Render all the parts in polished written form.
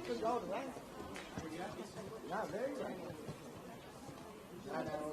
Could go to right. Not very right. I know.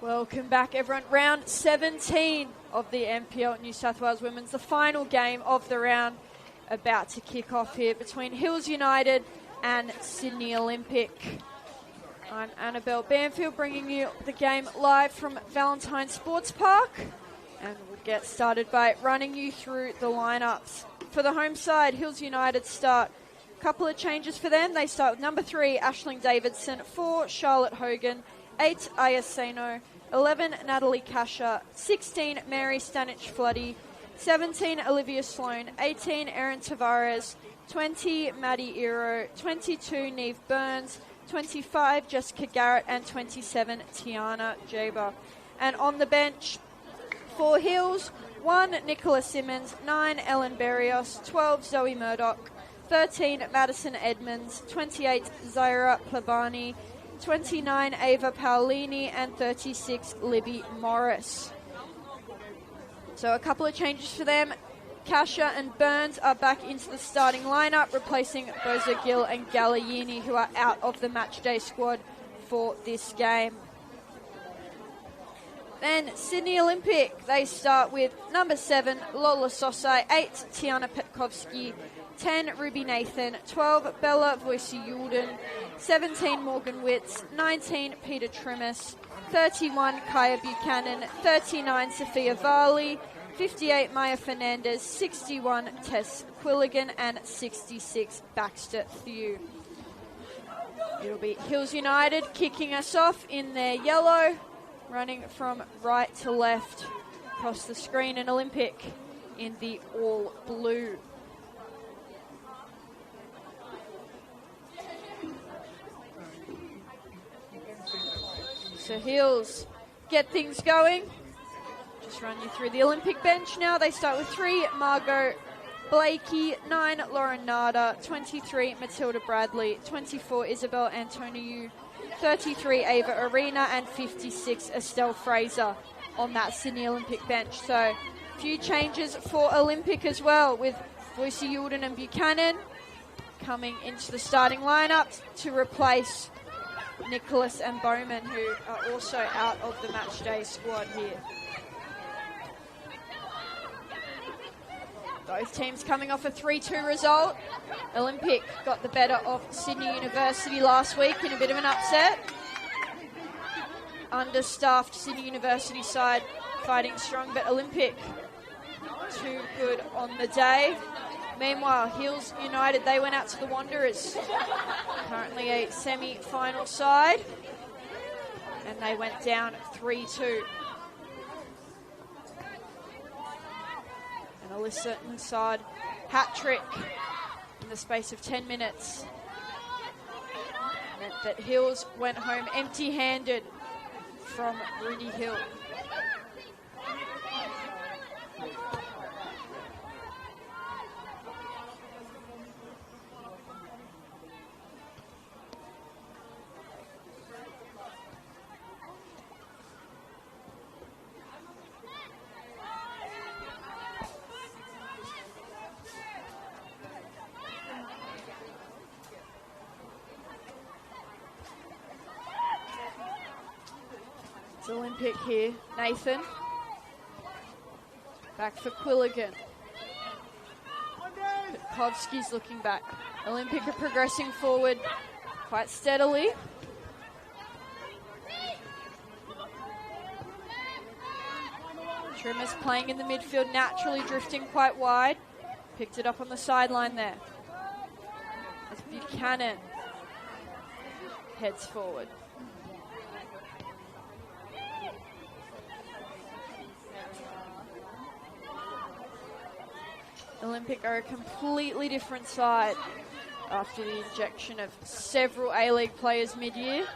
Welcome back, everyone. Round 17 of the NPL New South Wales Women's, the final game of the round, about to kick off here between Hills United and Sydney Olympic. I'm Annabelle Banfield, bringing you the game live from Valentine Sports Park, and we'll get started by running you through the lineups. For the home side, Hills United start. A couple of changes for them. They start with number 3, Aisling Davidson, 4, Charlotte Hogan, 8, Aya Seno, 11, Natalie Kasha, 16, Mary Stanich-Floody, 17, Olivia Sloan, 18, Erin Tavares, 20, Maddie Iro, 22, Neve Burns, 25, Jessica Garrett, and 27, Tiana Jaber. And on the bench for Hills, 1, Nicola Simmons, 9, Ellen Berrios, 12, Zoe Murdoch, 13, Madison Edmonds, 28, Zaira Plabani, 29, Ava Paolini, and 36, Libby Morris. So a couple of changes for them. Kasha and Burns are back into the starting lineup, replacing Boza Gill and Galliini, who are out of the matchday squad for this game. Then Sydney Olympic, they start with number 7, Lola Sosai, 8, Tiana Petkovsky, 10, Ruby Nathan, 12, Bella Voici-Yulden, 17, Morgan Witz, 19, Peter Trimis, 31, Kaya Buchanan, 39, Sophia Varley, 58, Maya Fernandez, 61, Tess Quilligan, and 66, Baxter Thew. It'll be Hills United kicking us off in their yellow, running from right to left across the screen, and Olympic in the all blue. So Hills get things going. Just run you through the Olympic bench now. They start with 3, Margot Blakey, 9, Lauren Nada, 23, Matilda Bradley, 24, Isabel Antoniou, 33, Ava Arena, and 56, Estelle Fraser on that Sydney Olympic bench. So a few changes for Olympic as well, with Voici-Yulden and Buchanan coming into the starting lineup to replace Nicholas and Bowman, who are also out of the matchday squad here. Both teams coming off a 3-2 result. Olympic got the better of Sydney University last week in a bit of an upset. Understaffed Sydney University side fighting strong, but Olympic too good on the day. Meanwhile, Hills United, they went out to the Wanderers, currently a semi-final side, and they went down 3-2. And Alyssa Musad, hat-trick in the space of 10 minutes. Meant that Hills went home empty-handed from Rudy Hill. Olympic here, Nathan. Back for Quilligan. Petkovsky's looking back. Olympic are progressing forward quite steadily. Trimmers playing in the midfield, naturally drifting quite wide. Picked it up on the sideline there. As Buchanan heads forward. Olympic are a completely different side after the injection of several A-League players mid-year.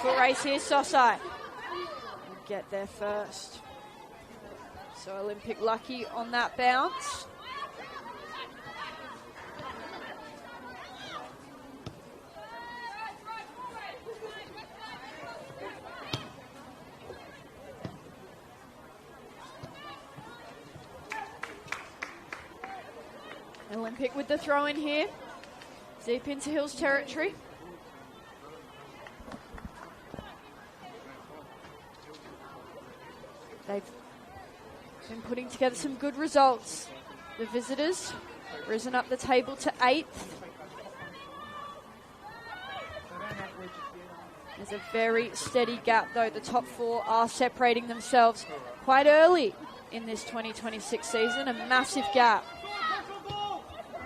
Full race here, Sosai. Get there first. So Olympic lucky on that bounce. Olympic with the throw in here. Deep into Hills territory. they've been putting together some good results. The visitors risen up the table to 8th. There's a very steady gap, though. The top 4 are separating themselves quite early in this 2026 season. A massive gap.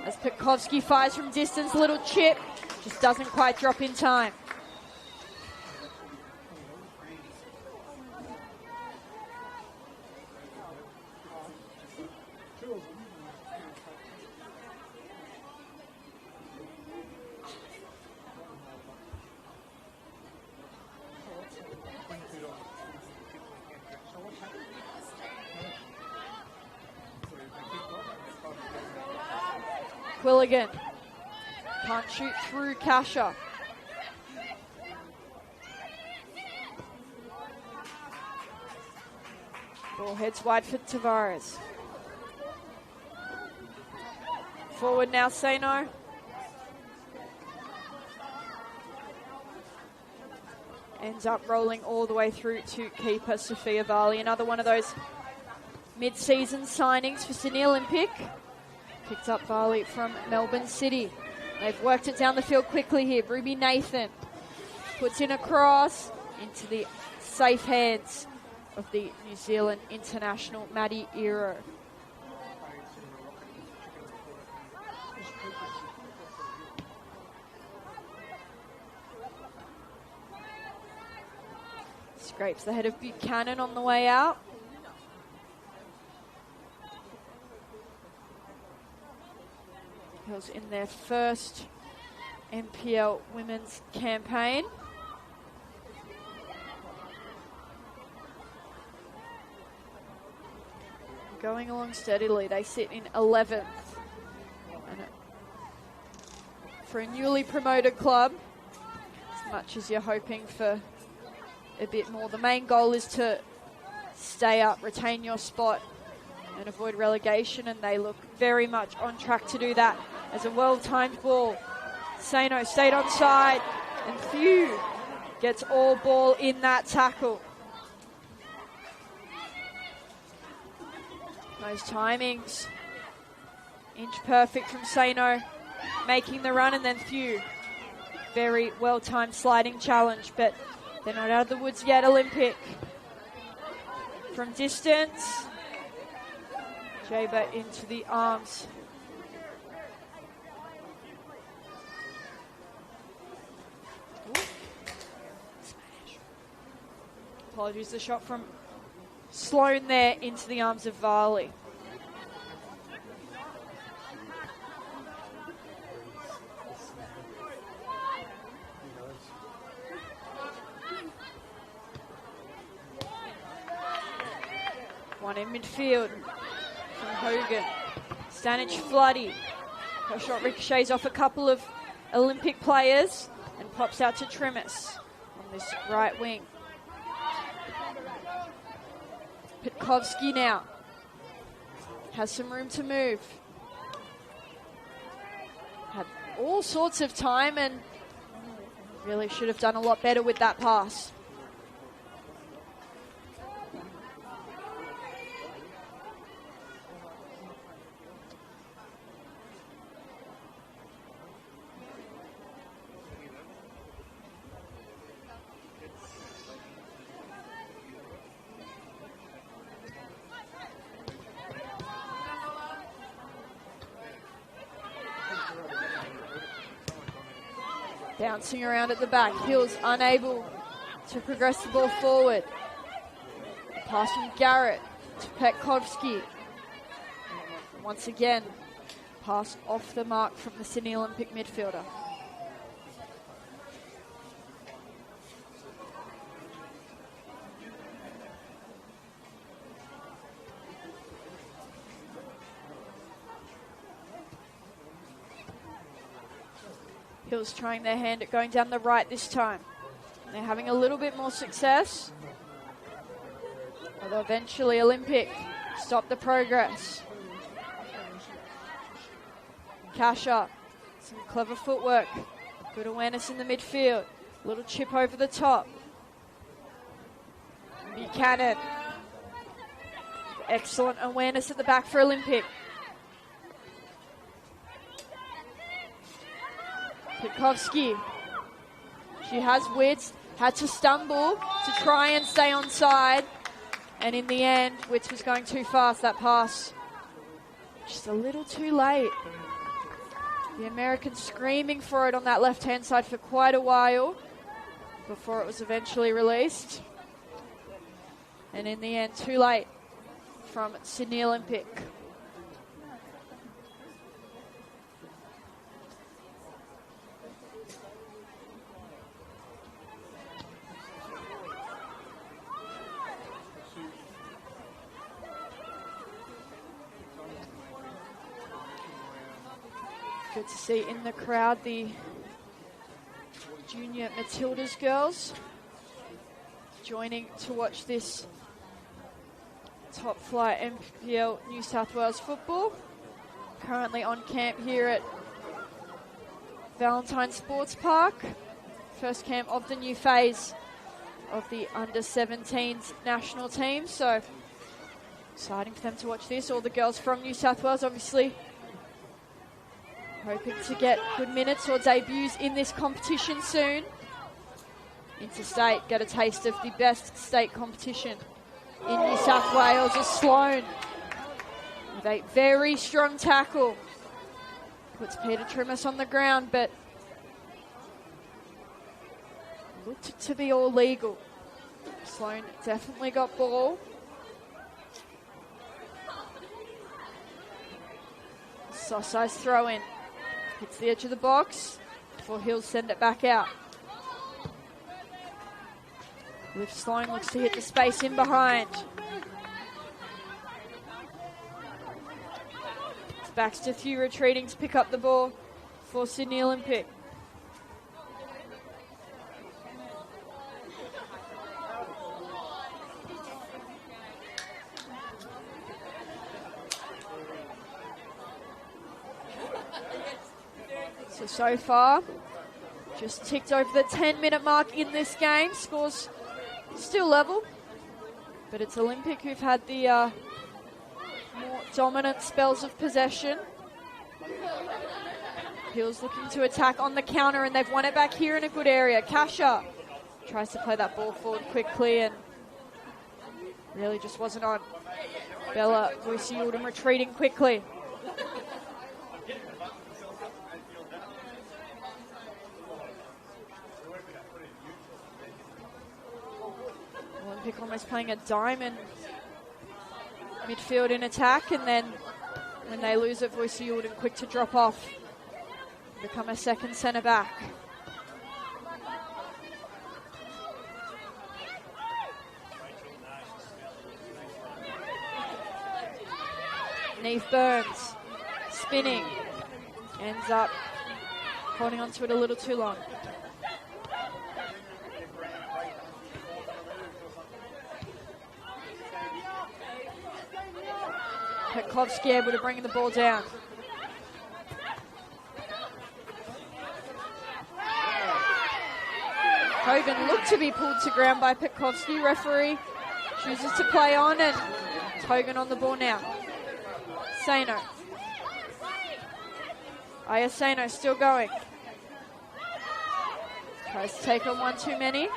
As Petkovsky fires from distance, little chip, just doesn't quite drop in time. Quilligan can't shoot through Kasha. Ball heads wide for Tavares. Forward now, Sano. Ends up rolling all the way through to keeper Sophia Varley. Another one of those mid-season signings for Sydney Olympic. Picked up Varley from Melbourne City. They've worked it down the field quickly here. Ruby Nathan puts in a cross into the safe hands of the New Zealand international Maddie Ero. Scrapes the head of Buchanan on the way out. Hills in their first NPL women's campaign. Going along steadily. They sit in 11th. And for a newly promoted club, as much as you're hoping for a bit more, the main goal is to stay up, retain your spot, and avoid relegation, and they look very much on track to do that. As a well-timed ball, Sano stayed on side, and Thew gets all ball in that tackle. Those timings, inch perfect from Sano, making the run, and then Thew. Very well-timed sliding challenge, but they're not out of the woods yet, Olympic. From distance, Jaber into the arms. Apologies, the shot from Sloan there into the arms of Varley. One in midfield from Hogan. Stanic Floody. Her shot ricochets off a couple of Olympic players and pops out to Trimis on this right wing. Petkovsky now has some room to move. Had all sorts of time and really should have done a lot better with that pass. Bouncing around at the back. Hills unable to progress the ball forward. Pass from Garrett to Petkovsky. Once again, pass off the mark from the Sydney Olympic midfielder. Hills trying their hand at going down the right this time. They're having a little bit more success. Although eventually Olympic stop the progress. Kasha, some clever footwork. Good awareness in the midfield. Little chip over the top. Buchanan Excellent awareness at the back for Olympic. Pitkovsky. She has wits, had to stumble to try and stay on side. And in the end, Wits was going too fast, that pass. Just a little too late. The American screaming for it on that left-hand side for quite a while before it was eventually released. And in the end, too late from Sydney Olympic. Good to see in the crowd the junior Matildas girls joining to watch this top flight NPL New South Wales football. Currently on camp here at Valentine Sports Park. First camp of the new phase of the under-17s national team. So exciting for them to watch this. All the girls from New South Wales obviously hoping to get good minutes or debuts in this competition soon. Interstate, get a taste of the best state competition in New South Wales is Sloane with a very strong tackle. Puts Peter Trimus on the ground, but looked to be all legal. Sloane definitely got ball. Sossai's throw in. Hits the edge of the box before he'll send it back out. Liv Sloane looks to hit the space in behind. It's Baxter Thew retreating to pick up the ball for Sydney Olympic. So far, just ticked over the 10-minute mark in this game. Scores still level, but it's Olympic who've had the more dominant spells of possession. Hills looking to attack on the counter, and they've won it back here in a good area. Kasha tries to play that ball forward quickly and really just wasn't on. Bella Vusi-Yildirim retreating quickly. Olympic almost playing a diamond midfield in attack, and then when they lose it, Vusi-Yildirim quick to drop off, become a second centre back. Neve Burns spinning, ends up holding onto it a little too long. Petkovsky able to bring the ball down. Hogan looked to be pulled to ground by Petkovsky. Referee chooses to play on, and it's Hogan on the ball now. Sano. Ayaseno still going. Tries to take on one too many.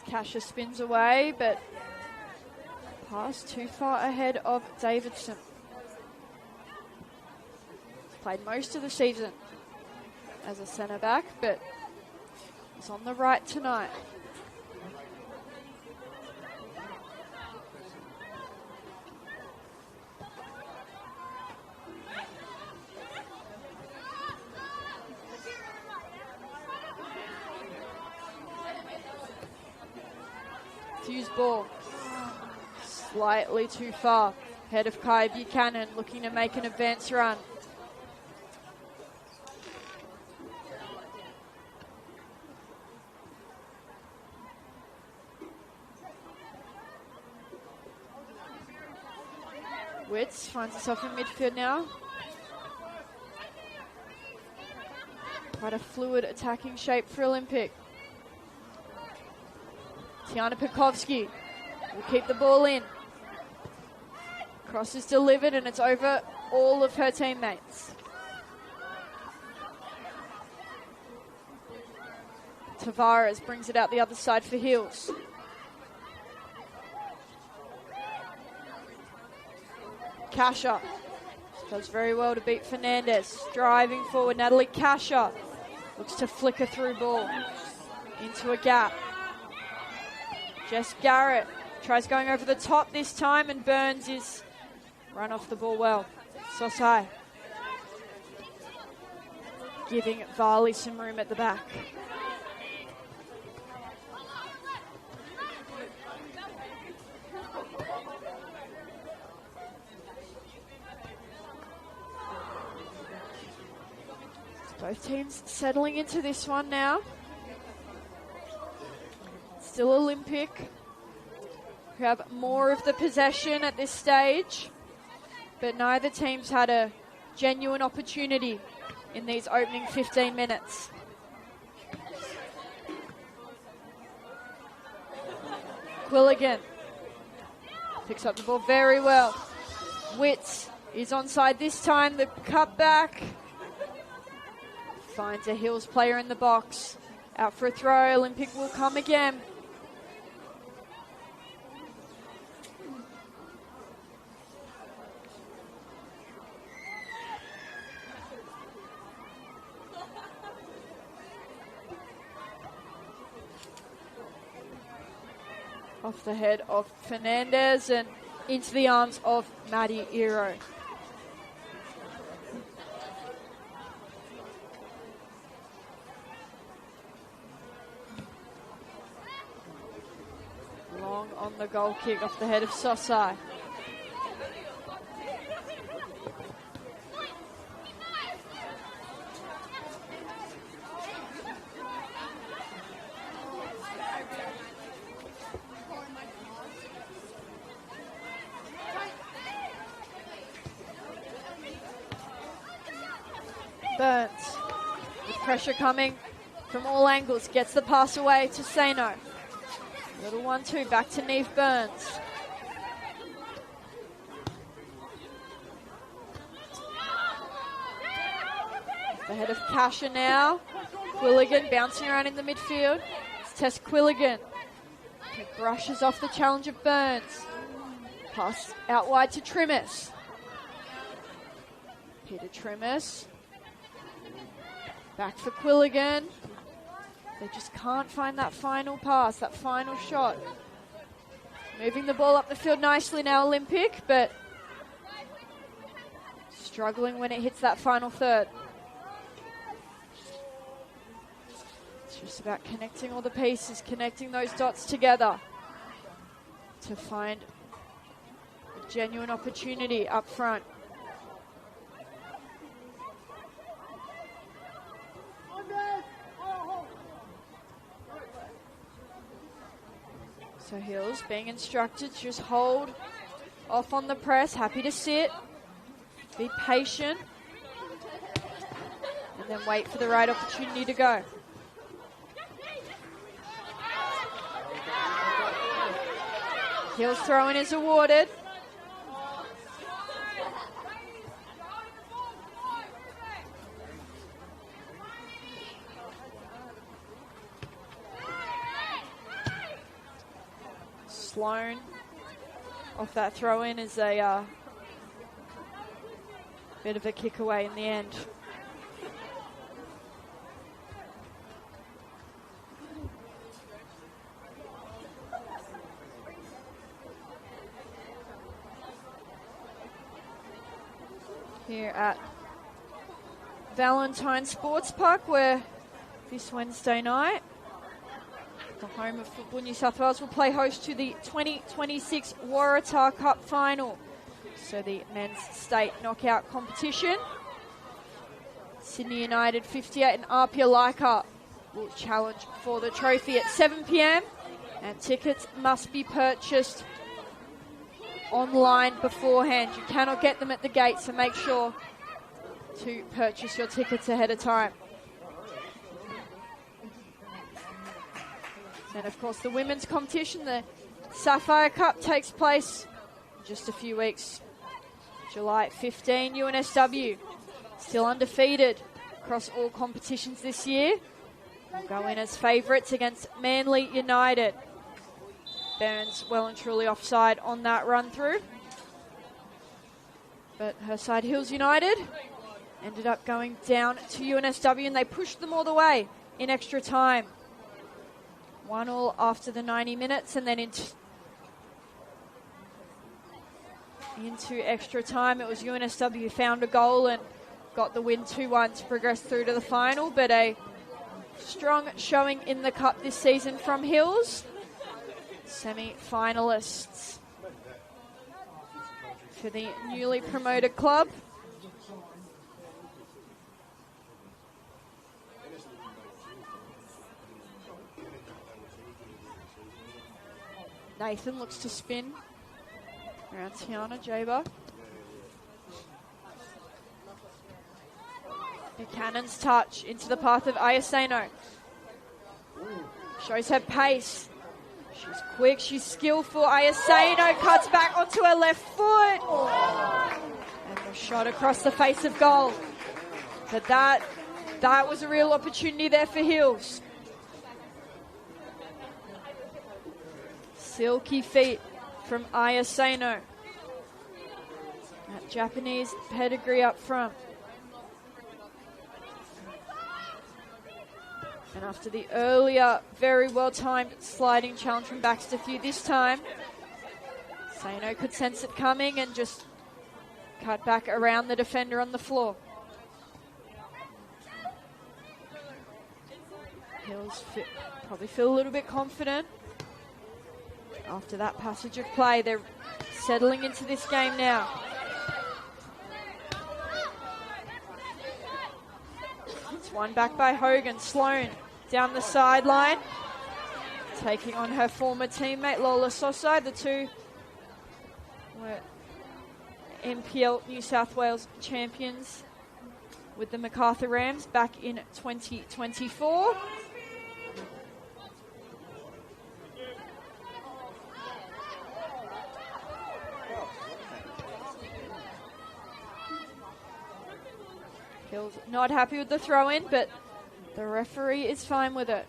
Kasha spins away, but pass too far ahead of Davidson. He's played most of the season as a centre back, but he's on the right tonight. Thew's ball slightly too far. Head of Kai Buchanan looking to make an advance run. Witz finds herself in midfield now. Quite a fluid attacking shape for Olympic. Tiana Pekovsky will keep the ball in. Cross is delivered and it's over all of her teammates. Tavares brings it out the other side for Hills. Kasha does very well to beat Fernandez. Driving forward, Natalie Kasha looks to flicker through ball into a gap. Jess Garrett tries going over the top this time, and Burns is run off the ball well. Sosai giving Varley some room at the back. Both teams settling into this one now. Still Olympic, who have more of the possession at this stage, but neither team's had a genuine opportunity in these opening 15 minutes. Quilligan picks up the ball very well. Witz is onside this time. The cutback finds a Hills player in the box. Out for a throw. Olympic will come again. Off the head of Fernandez and into the arms of Maddie Iro. Long on the goal kick off the head of Sosai. Burns, with pressure coming from all angles, gets the pass away to Sano. Little 1-2, back to Neve Burns. The head of Kasha now. Quilligan bouncing around in the midfield. It's Tess Quilligan. He brushes off the challenge of Burns. Pass out wide to Trimis. Peter Trimis. Back for Quilligan. They just can't find that final pass, that final shot. Moving the ball up the field nicely now, Olympic, but struggling when it hits that final third. It's just about connecting all the pieces, connecting those dots together to find a genuine opportunity up front. So Hills being instructed to just hold off on the press, happy to sit, be patient, and then wait for the right opportunity to go. Hills throw-in is awarded. Sloan off that throw-in is a bit of a kick away in the end. Here at Valentine Sports Park, where this Wednesday night the home of Football New South Wales will play host to the 2026 Waratah Cup final. So the men's state knockout competition. Sydney United 58 and Apia Leica will challenge for the trophy at 7 p.m. and tickets must be purchased online beforehand. You cannot get them at the gate, so make sure to purchase your tickets ahead of time. And of course, the women's competition, the Sapphire Cup, takes place in just a few weeks. July 15, UNSW, still undefeated across all competitions this year. Will go in as favourites against Manly United. Burns well and truly offside on that run through. But her side, Hills United, ended up going down to UNSW and they pushed them all the way in extra time. 1-1 after the 90 minutes and then into extra time. It was UNSW who found a goal and got the win 2-1 to progress through to the final. But a strong showing in the cup this season from Hills. Semi-finalists for the newly promoted club. Nathan looks to spin around Tiana Jaber. Buchanan's touch into the path of Ayaseno. Shows her pace. She's quick, she's skillful. Ayaseno cuts back onto her left foot. And the shot across the face of goal. But that was a real opportunity there for Hills. Silky feet from Ayaseno. That Japanese pedigree up front. And after the earlier, very well-timed sliding challenge from Baxter Few this time, Sano could sense it coming and just cut back around the defender on the floor. Hills probably feel a little bit confident. After that passage of play, they're settling into this game now. It's won back by Hogan. Sloan down the sideline, taking on her former teammate Lola Sosai. The two were NPL New South Wales champions with the MacArthur Rams back in 2024. Hills not happy with the throw-in, but the referee is fine with it.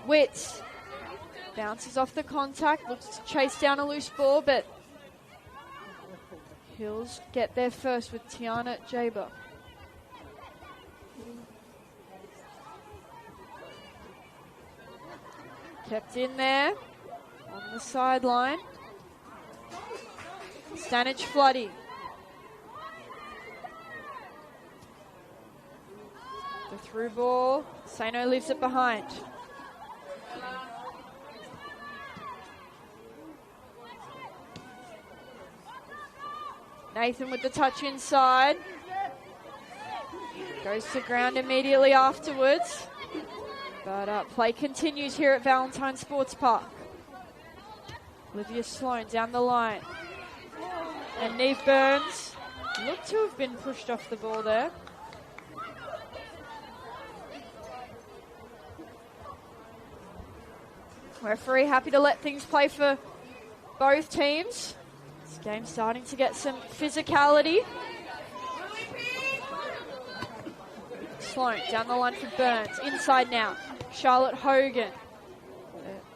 Witt bounces off the contact, looks to chase down a loose ball, but Hills get there first with Tiana Jaber. Kept in there on the sideline. Stanich Floody. The through ball, Sano leaves it behind. Nathan with the touch inside. Goes to ground immediately afterwards. But play continues here at Valentine Sports Park. Olivia Sloan down the line. And Neve Burns looked to have been pushed off the ball there. Referee happy to let things play for both teams. This game's starting to get some physicality. Sloan down the line for Burns. Inside now, Charlotte Hogan.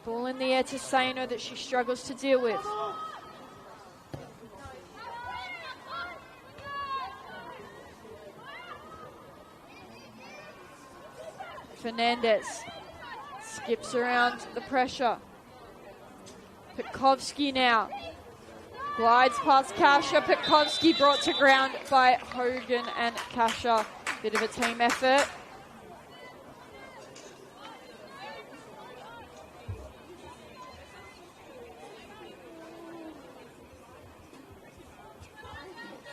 Ball in the air to Sano that she struggles to deal with. Fernandez skips around the pressure. Petkovsky now. Glides past Kasha. Petkovsky brought to ground by Hogan and Kasha. Bit of a team effort.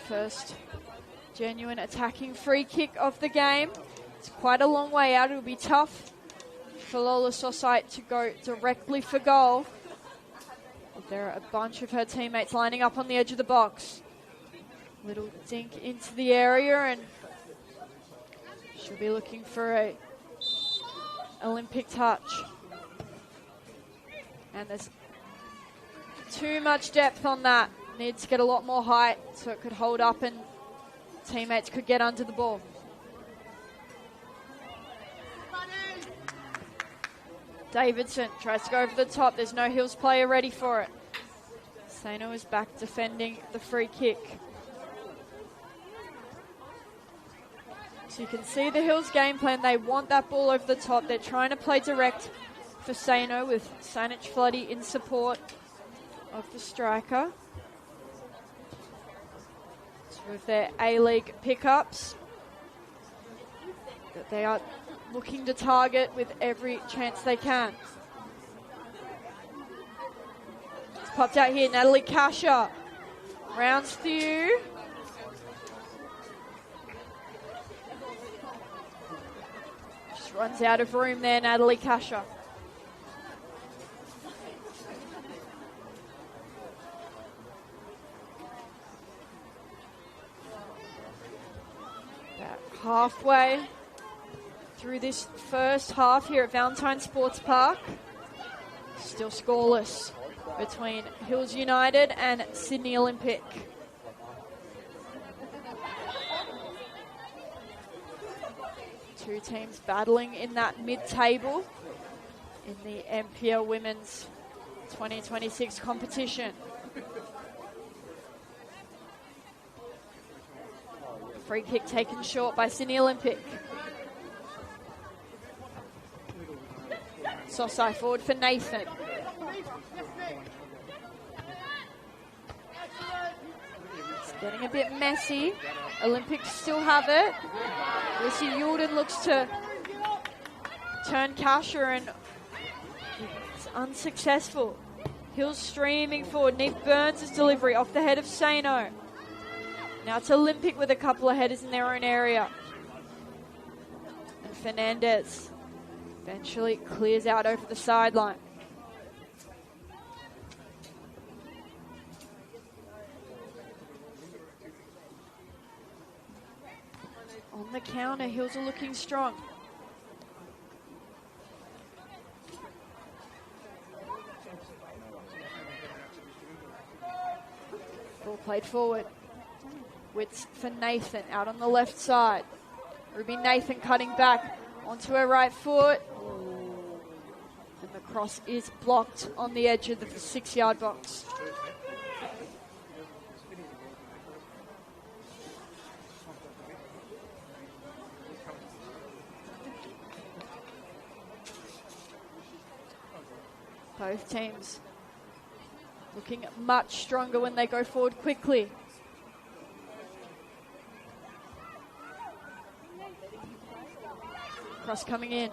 First genuine attacking free kick of the game. It's quite a long way out. It'll be tough for Lola Sosai to go directly for goal. There are a bunch of her teammates lining up on the edge of the box. Little dink into the area, and she'll be looking for a Olympic touch. And there's too much depth on that. Needs to get a lot more height so it could hold up and teammates could get under the ball. Davidson tries to go over the top. There's no Hills player ready for it. Sano is back defending the free kick. So you can see the Hills game plan. They want that ball over the top. They're trying to play direct for Sano with Sainich Floody in support of the striker. Two of their A-League pickups that they are looking to target with every chance they can. It's popped out here, Natalie Kasha. Rounds through. Just runs out of room there, Natalie Kasha. About halfway through this first half here at Valentine Sports Park. Still scoreless between Hills United and Sydney Olympic. Two teams battling in that mid-table in the NPL Women's 2026 competition. Free kick taken short by Sydney Olympic. Sosai forward for Nathan. It's getting a bit messy. Olympics still have it. Lucy Yulden looks to turn Kasha, and it's unsuccessful. Hills streaming forward. Neve Burns' delivery off the head of Sano. Now it's Olympic with a couple of headers in their own area. And Fernandez eventually clears out over the sideline. On the counter, Hills are looking strong. Ball played forward. Width for Nathan out on the left side. Ruby Nathan cutting back onto her right foot. And the cross is blocked on the edge of the 6-yard box. Both teams looking much stronger when they go forward quickly. Cross coming in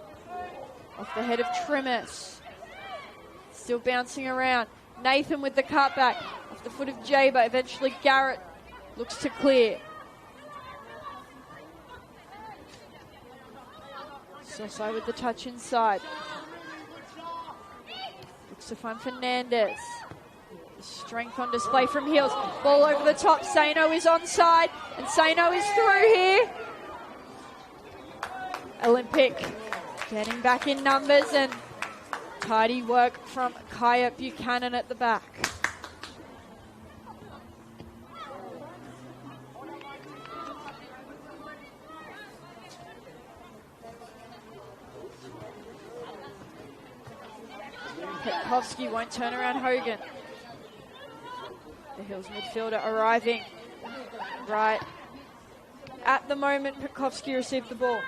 off the head of Trimus. Still bouncing around. Nathan with the cutback off the foot of Jaber. Eventually Garrett looks to clear. Sosai with the touch inside. Looks to find Fernandez. Strength on display from Hills. Ball over the top. Sano is onside, and Sano is through here. Olympic getting back in numbers, and tidy work from Kaya Buchanan at the back. Petkovsky won't turn around Hogan. The Hills midfielder arriving right at the moment Petkovsky received the ball.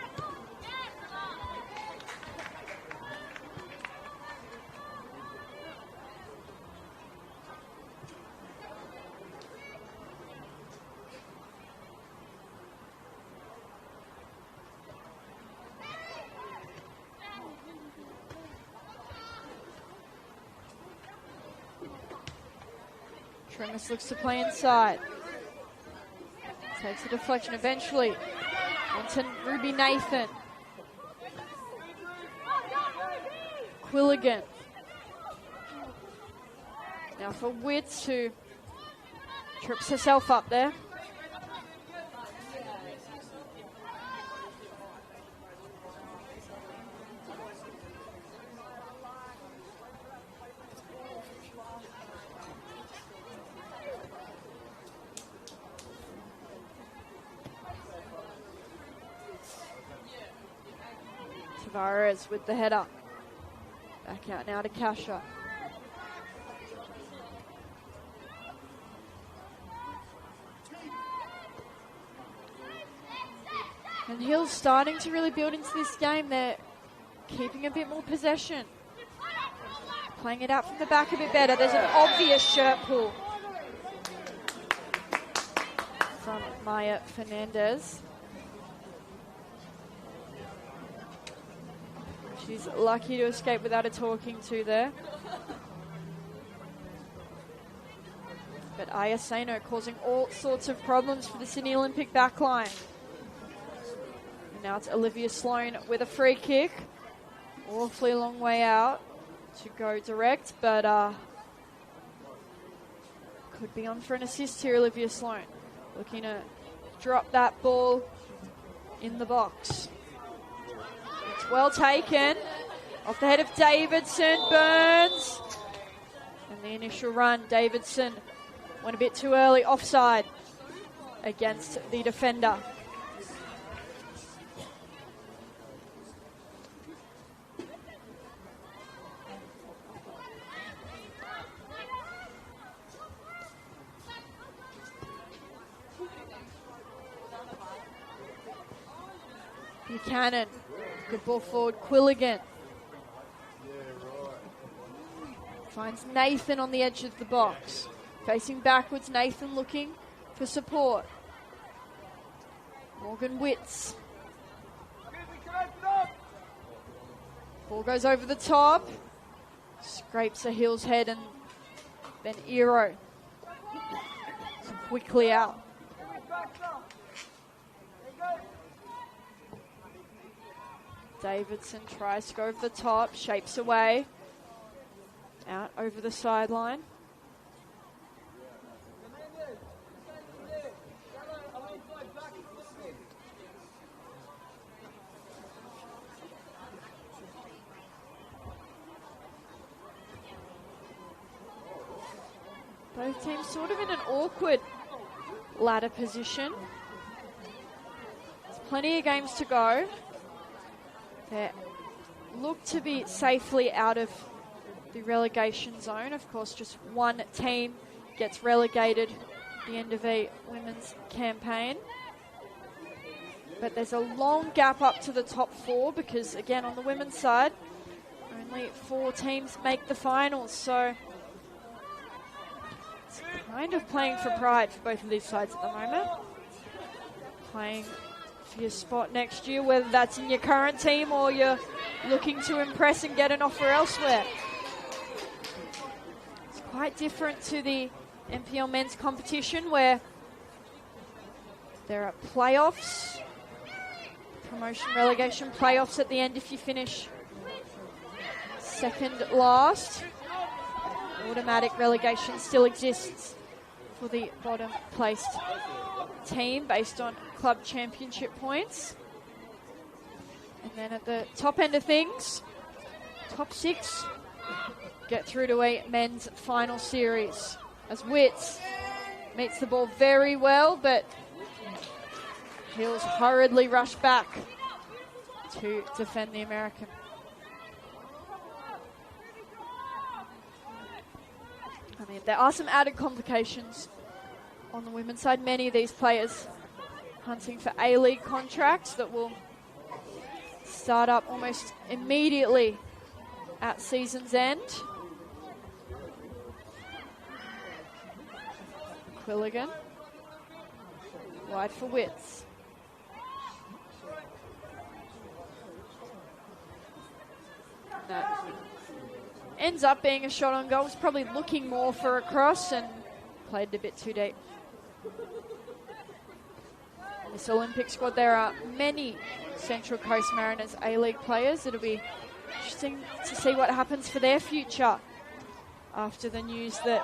Trimus looks to play inside. Takes a deflection eventually. Onto Ruby Nathan. Quilligan. Now for Witz, who trips herself up there. Tavares with the header. Back out now to Kasha. And Hill's starting to really build into this game. They're keeping a bit more possession. Playing it out from the back a bit better. There's an obvious shirt pull from Maya Fernandez. She's lucky to escape without a talking to there. But Ayaseno causing all sorts of problems for the Sydney Olympic backline. And now it's Olivia Sloan with a free kick. Awfully long way out to go direct, but could be on for an assist here, Olivia Sloan. Looking to drop that ball in the box. It's well taken. Off the head of Davidson, Burns. And the initial run, Davidson went a bit too early, offside against the defender. Buchanan, good ball forward, Quilligan. Finds Nathan on the edge of the box. Facing backwards, Nathan looking for support. Morgan Witz. Ball goes over the top. Scrapes a Hill's head and then Eero. Quickly out. Davidson tries to go over the top, shapes away. Out over the sideline. Both teams sort of in an awkward ladder position. There's plenty of games to go. They look to be safely out of the relegation zone. Of course, just one team gets relegated at the end of a women's campaign. But there's a long gap up to the top four because, again, on the women's side, only 4 teams make the finals. So it's kind of playing for pride for both of these sides at the moment. Playing for your spot next year, whether that's in your current team or you're looking to impress and get an offer elsewhere. It's quite different to the NPL men's competition where there are playoffs, promotion relegation playoffs at the end if you finish second last. Automatic relegation still exists for the bottom placed team based on club championship points. And then at the top end of things, top 6 get through to a men's final series as Witz meets the ball very well, but Hills hurriedly rush back to defend the American. I mean, there are some added complications on the women's side. Many of these players hunting for A-League contracts that will start up almost immediately at season's end. Quilligan. Wide for Witz. That ends up being a shot on goal. Was probably looking more for a cross and played a bit too deep. In this Olympic squad, there are many Central Coast Mariners A-League players. It'll be interesting to see what happens for their future after the news that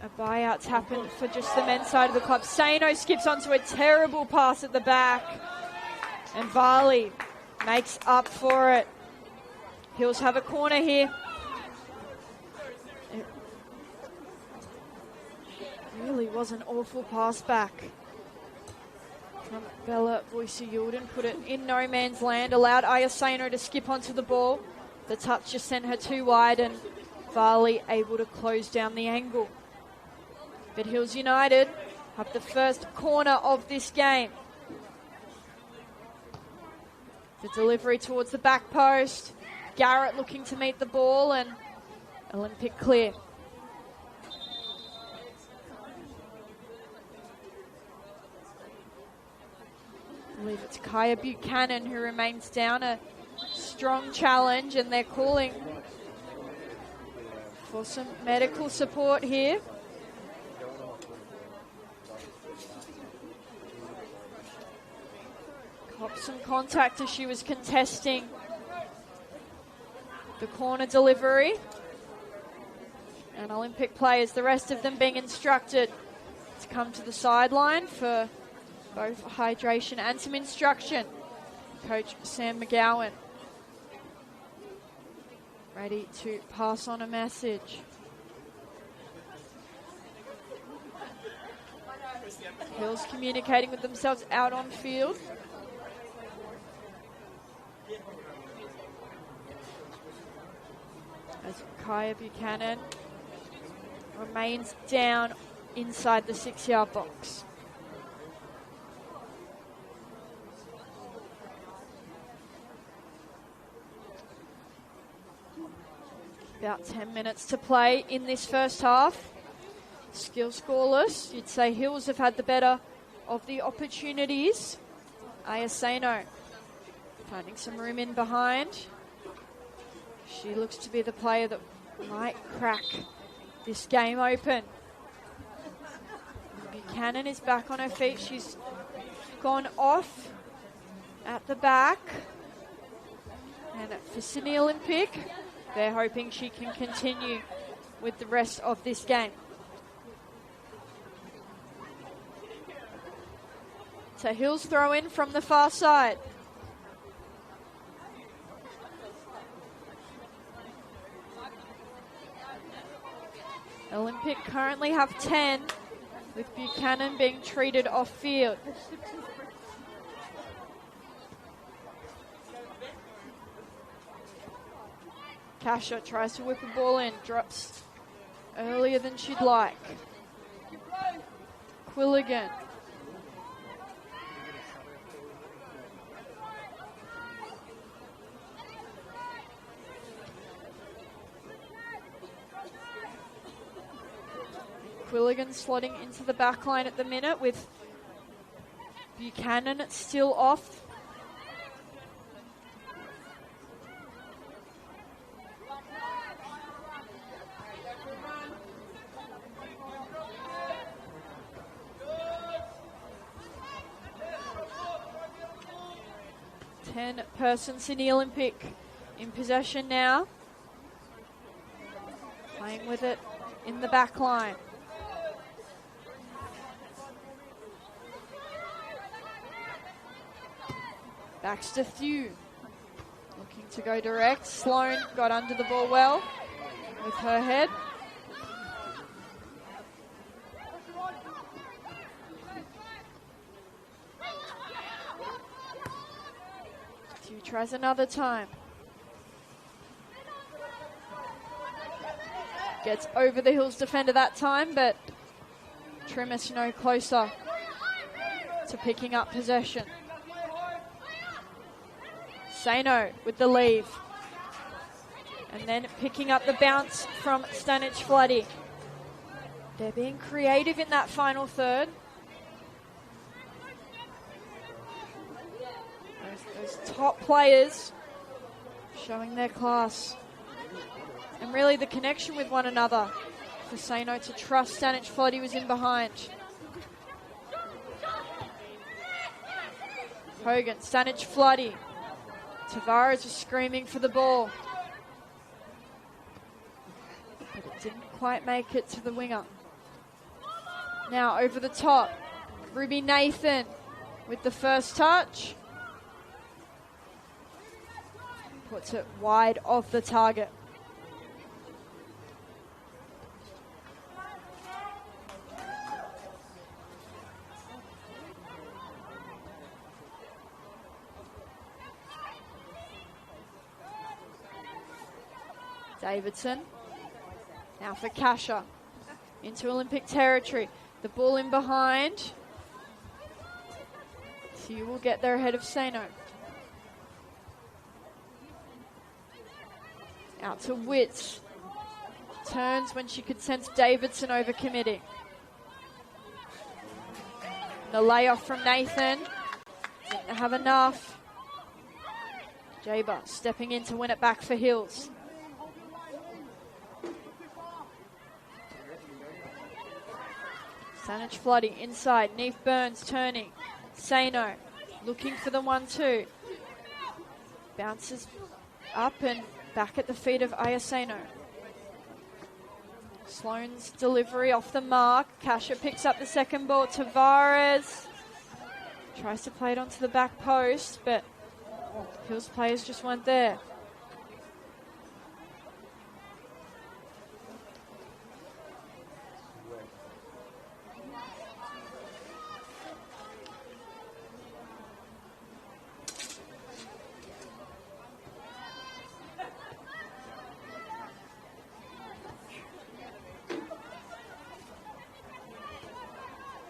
a buyout's happened for just the men's side of the club. Saino skips onto a terrible pass at the back, and Varley makes up for it. Hills have a corner here. It really was an awful pass back from Bella Boyce-Yulden. Put it in no man's land, allowed Ayaseno to skip onto the ball. The touch just sent her too wide, and Varley able to close down the angle. But Hills United have the first corner of this game. The delivery towards the back post. Garrett looking to meet the ball, and Olympic clear. I believe it's Kaya Buchanan who remains down. A strong challenge, and they're calling for some medical support here. Copped some contact as she was contesting the corner delivery. And Olympic players, the rest of them being instructed to come to the sideline for both hydration and some instruction. Coach Sam McGowan ready to pass on a message. Hills communicating with themselves out on field. As Kaya Buchanan remains down inside the 6-yard box. About 10 minutes to play in this first half. Still scoreless. You'd say Hills have had the better of the opportunities. Ayaseno finding some room in behind. She looks to be the player that might crack this game open. Buchanan is back on her feet. She's gone off at the back. And for Sydney Olympic, they're hoping she can continue with the rest of this game. So Hills throw in from the far side. Olympic currently have 10, with Buchanan being treated off field. Kasha tries to whip a ball in, drops earlier than she'd like. Quilligan. Quilligan slotting into the back line at the minute with Buchanan still off. Ten-person Sydney Olympic in possession now. Playing with it in the back line. Baxter Thew looking to go direct. Sloan got under the ball well with her head. Thew tries another time. Gets over the Hills defender that time, but Trimis no closer to picking up possession. Saino with the leave. And then picking up the bounce from Stanic Floody. They're being creative in that final third. Those top players showing their class. And really the connection with one another for Saino to trust Stanic Floody was in behind. Hogan, Stanic Floody. Tavares was screaming for the ball. But it Didn't quite make it to the winger. Now over the top. Ruby Nathan with the first touch. Puts it wide of the target. Davidson. Now for Kasha. Into Olympic territory. The ball in behind. She will get there ahead of Sano. Out to Witz. Turns when she could sense Davidson overcommitting. The layoff from Nathan. Didn't have enough. Jaber stepping in to win it back for Hills. Saanich Floody inside. Neve Burns turning. Sano looking for the 1-2. Bounces up and back at the feet of Ayaseno. Sloane's delivery off the mark. Kasha picks up the second ball. Tavares tries to play it onto the back post, but Hills players just weren't there.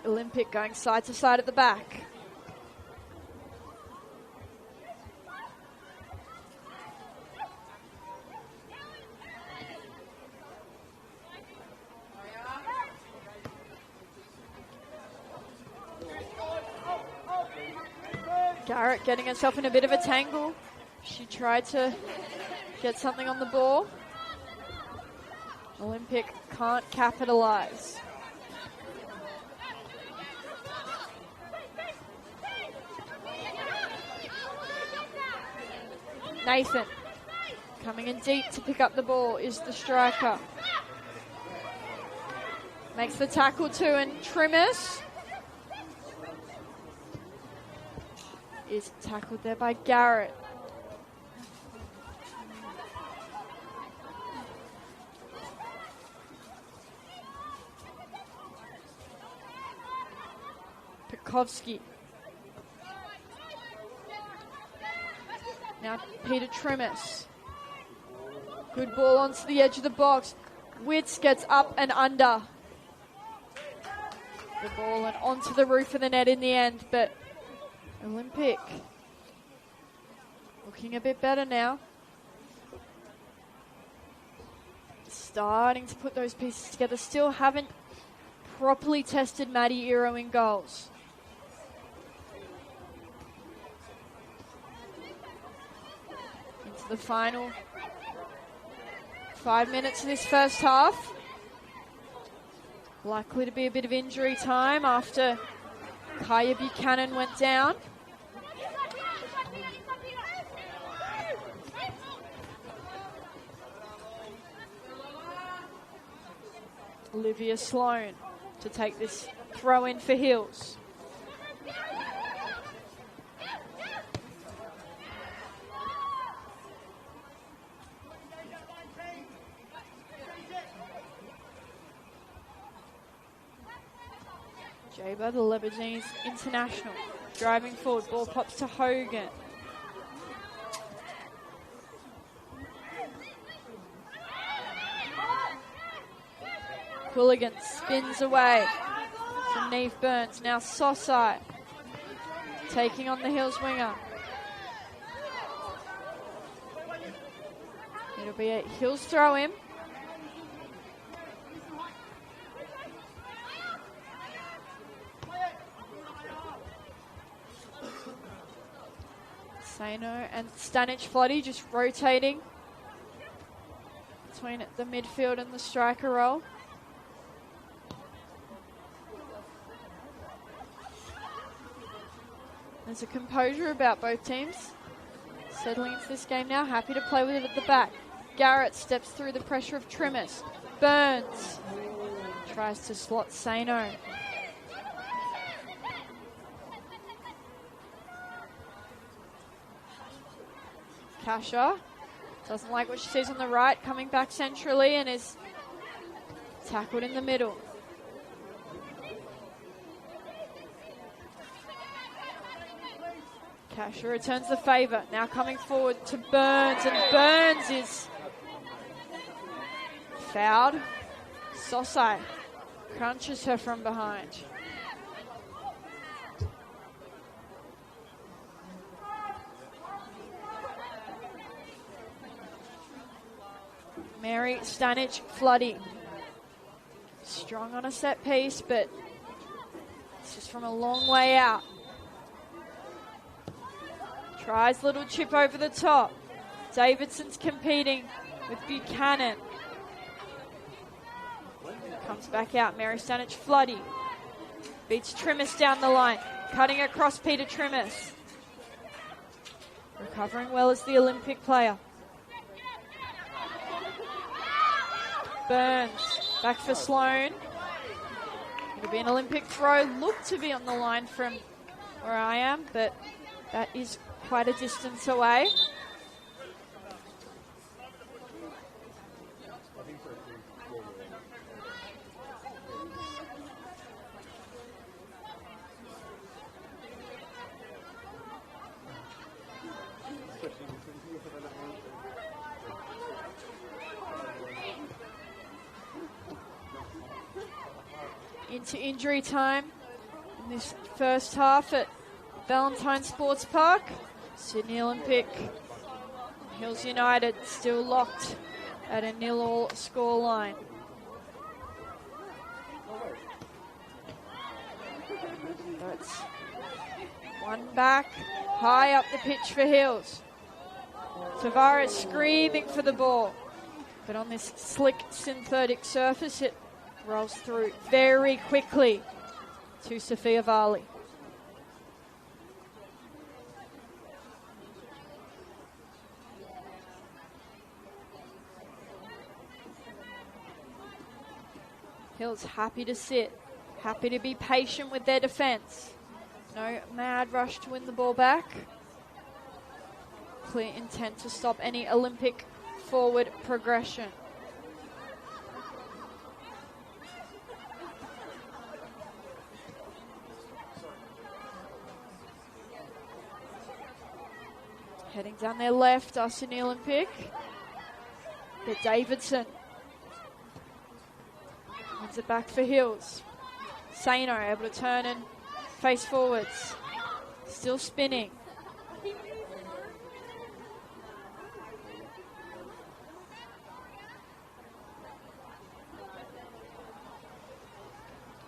Olympic going side to side at the back. Garrett getting herself in a bit of a tangle. She tried to get something on the ball. Olympic can't capitalize. Nathan coming in deep to pick up the ball is the striker. Makes the tackle too, and Trimmers is tackled there by Garrett. Pekovsky. Now Peter Trimmers. Good ball onto the edge of the box. Witz gets up and under the ball and onto the roof of the net in the end, but Olympic looking a bit better now. Starting to put those pieces together. Still haven't properly tested Maddie Iro in goals. Into the final 5 minutes of this first half. Likely to be a bit of injury time after Kaya Buchanan went down. Olivia Sloan to take this throw in for Hills. Jaber, the Lebanese international, driving forward. Ball pops to Hogan. Quilligan spins away from Neve Burns. Now Sosai taking on the Hills winger. It'll be a Hills throw in. Sano and Saanich Floody just rotating between the midfield and the striker role. There's a composure about both teams. Settling into this game now, happy to play with it at the back. Garrett steps through the pressure of Trimmers. Burns tries to slot Sano. Kasha doesn't like what she sees on the right, coming back centrally and is tackled in the middle. Kasha returns the favour, now coming forward to Burns, and Burns is fouled. Sosai crunches her from behind. Mary Stanic Floody. Strong on a set piece, but it's just from a long way out. Tries little chip over the top. Davidson's competing with Buchanan. Comes back out. Mary Stanic Floody beats Trimmis down the line. Cutting across Peter Trimmis. Recovering well as the Olympic player. Burns back for Sloan. It'll be an Olympic throw. Looked to be on the line from where I am, but that is quite a distance away. Into injury time in this first half at Valentine Sports Park. Sydney Olympic, Hills United still locked at a 0-0 scoreline. That's one back, high up the pitch for Hills. Tavares screaming for the ball, but on this slick synthetic surface it rolls through very quickly to Sophia Varley. Hills happy to sit, happy to be patient with their defence. No mad rush to win the ball back. Clear intent to stop any Olympic forward progression. Heading down their left are Sydney Olympic. But Davidson wins it back for Hills. Sano able to turn and face forwards. Still spinning.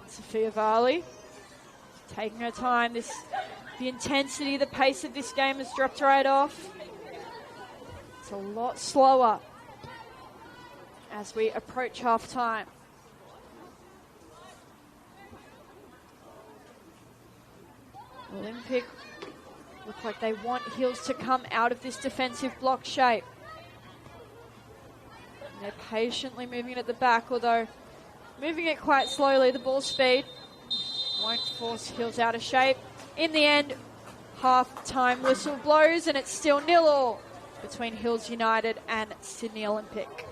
Sophia Varley taking her time. The intensity, the pace of this game has dropped right off. It's a lot slower as we approach half time. Olympic look like they want Hills to come out of this defensive block shape. And they're patiently moving it at the back, although moving it quite slowly. The ball speed won't force Hills out of shape. In the end, half-time whistle blows and it's still 0-0 between Hills United and Sydney Olympic.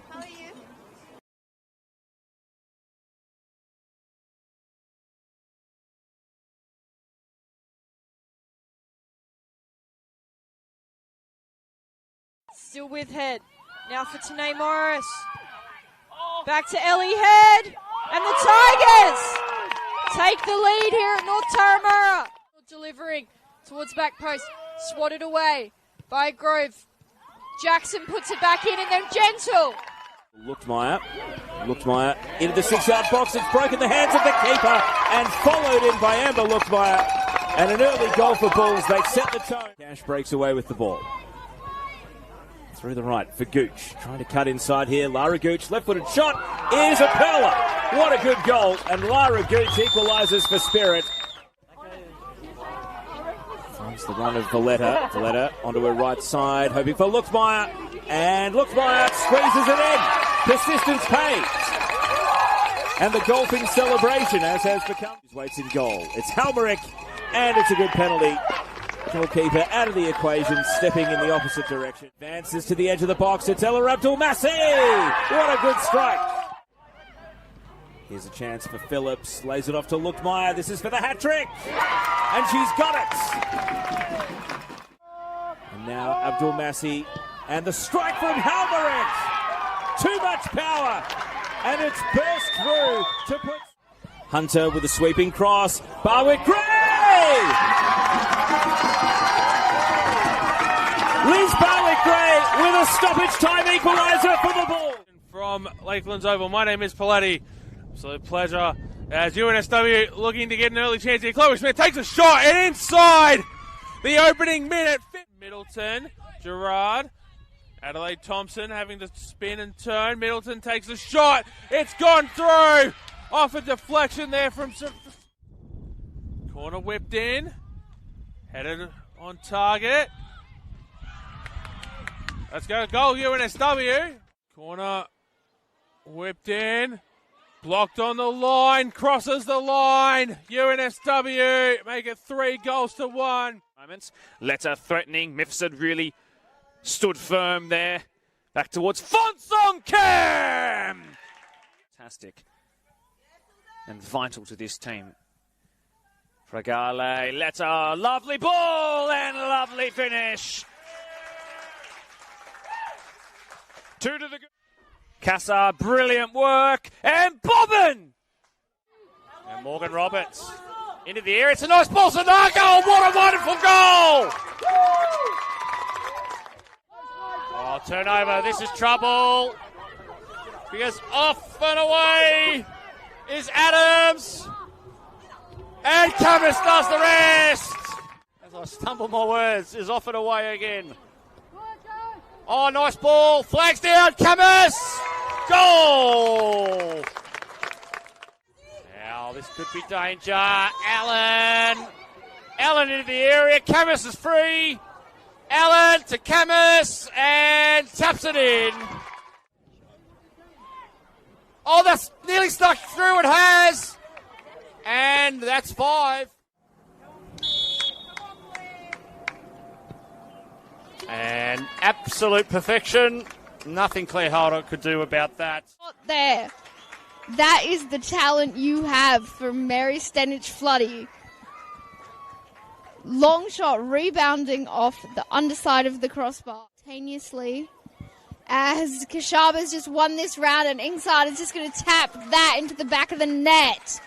How are you? Still with Head. Now for Tanae Morris. Back to Ellie Head. And the Tigers take the lead here at North Taramura. Delivering towards back post. Swatted away by Grove. Jackson puts it back in and then Gentle. Lookmeyer into the 6-yard box. It's broken the hands of the keeper and followed in by Amber Lookmeyer. And an early goal for Bulls. They set the tone. Cash breaks away with the ball. Through the right for Gooch. Trying to cut inside here. Lara Gooch, left-footed shot is a pearler. What a good goal. And Lara Gooch equalises for Spirit. Finds the run of Valletta. Valletta onto her right side, hoping for Lookmeyer. And Lookmeyer squeezes it in. Persistence pays. And the golfing celebration, as has become. Waits in goal. It's Halmerick, and it's a good penalty. Goalkeeper out of the equation, stepping in the opposite direction. Advances to the edge of the box. It's Ella Abdul-Masih. What a good strike. Here's a chance for Phillips. Lays it off to Lookmeyer. This is for the hat-trick. And she's got it. And now Abdul-Masih. And the strike from Halmerick. Too much power. And it's burst through to put... Hunter with a sweeping cross. Barwick-Gray! Liz Barwick-Gray with a stoppage time equaliser for the ball. From Lakeland's Oval, my name is Paletti. Absolute pleasure. As UNSW looking to get an early chance here. Chloe Smith takes a shot and inside the opening minute. Middleton, Gerard, Adelaide Thompson having to spin and turn. Middleton takes a shot. It's gone through. Off a deflection there from... Corner whipped in. Headed on target. Let's go, goal UNSW. Corner whipped in. Blocked on the line. Crosses the line. UNSW make it 3-1. Moments. Letter threatening. Mifsud really stood firm there. Back towards Fonsong Cam. Fantastic. And vital to this team. Fragale, Letter, lovely ball and lovely finish. 2 to the... Casa, brilliant work, and Bobbin! And Morgan Roberts into the air, it's a nice ball, Sanago, what a wonderful goal! Oh, turnover, this is trouble, because off and away is Adams, and Camus does the rest! As I stumble my words, is off and away again. Oh, nice ball. Flags down. Camus. Goal. Now, this could be danger. Allen. Allen into the area. Camus is free. Allen to Camus and taps it in. Oh, that's nearly stuck through. It has. And that's 5. And absolute perfection. Nothing Claire Harder could do about that. Not there. That is the talent you have from Mary Stenich Floody. Long shot rebounding off the underside of the crossbar. Simultaneously, as Kashaba's just won this round and Inside is just going to tap that into the back of the net.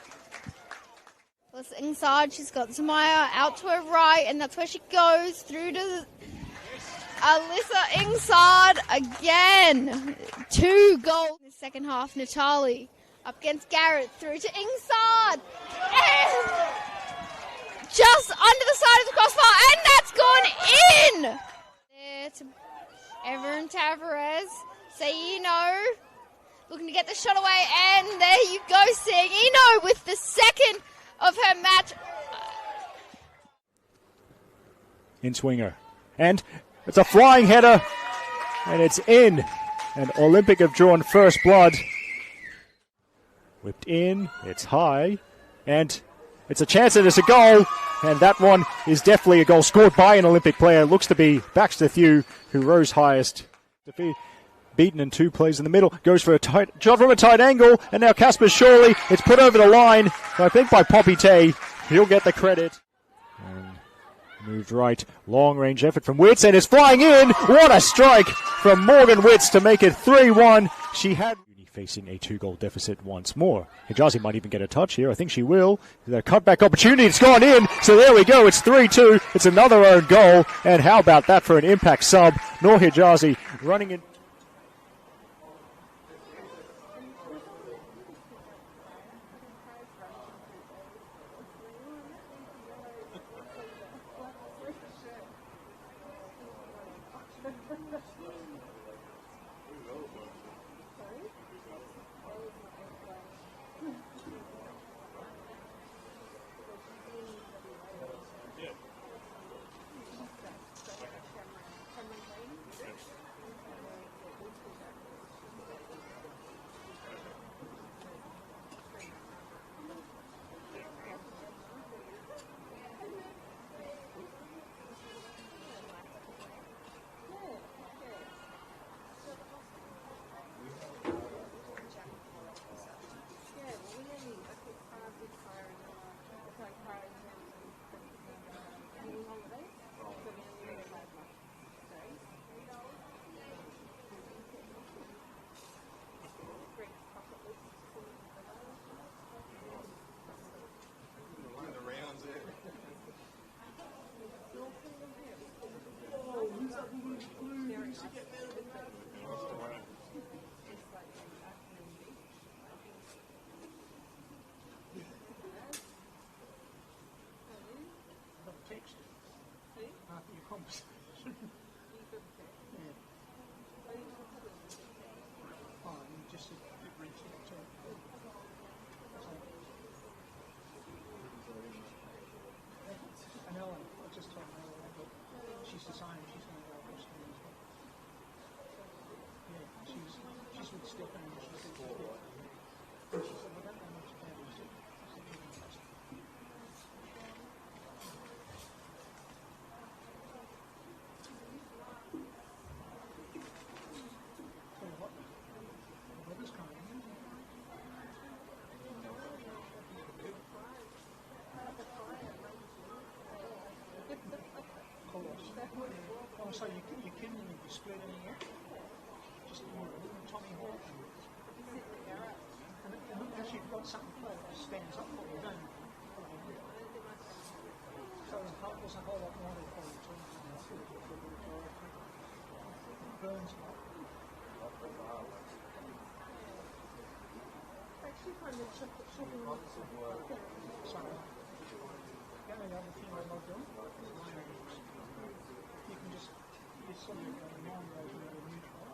Plus Inside, she's got Zamaya out to her right, and that's where she goes through to Alyssa Inside again. 2 goals in the second half. Natali up against Garrett, through to Inside. And just under the side of the crossbar, and that's gone in. There to Everin Tavares. Sayino looking to get the shot away, and there you go, Sayino with the second of her match. In swinger. And it's a flying header, and it's in. And Olympic have drawn first blood. Whipped in, it's high, and It's a chance and it's a goal. And that one is definitely a goal scored by an Olympic player. It looks to be Baxter Thew, who rose highest. Beaten in 2 plays in the middle. Goes for a tight shot from a tight angle. And now Casper Shorley. It's put over the line, I think, by Poppy Tay. He'll get the credit. And moved right. Long range effort from Witts. And it's flying in. What a strike from Morgan Witts to make it 3-1. She had facing a 2-goal deficit once more. Hijazi might even get a touch here. I think she will. The cutback opportunity. It's gone in. So there we go. It's 3-2. It's another own goal. And how about that for an impact sub? Noor Hijazi running in. So you couldn't even be split in the air. Just Tommy Hall. And actually you've got something that stands up for you, don't you? So there's a whole lot more than probably Burns. Actually, find the shopping lot. Sorry. The only other thing I love doing you can just sort of non-road neutral.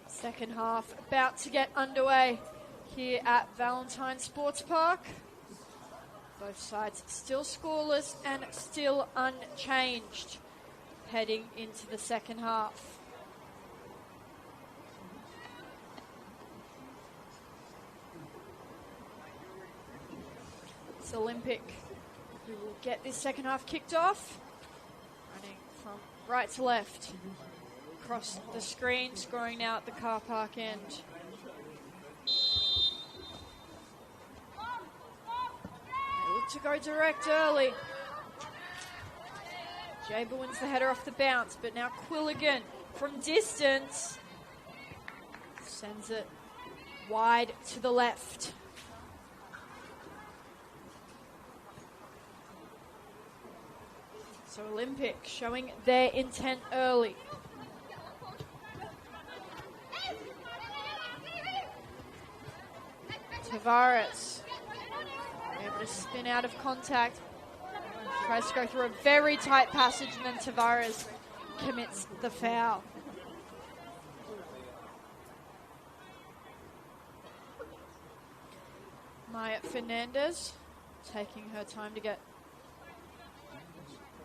Second half about to get underway here at Valentine Sports Park. Both sides still scoreless and still unchanged heading into the second half. It's Olympic who will get this second half kicked off. Running from right to left. Across the screen, scoring now at the car park end. They look to go direct early. Jaber wins the header off the bounce, but now Quilligan from distance sends it wide to the left. So Olympic showing their intent early. Tavares able to spin out of contact. Tries to go through a very tight passage and then Tavares commits the foul. Maya Fernandez taking her time to get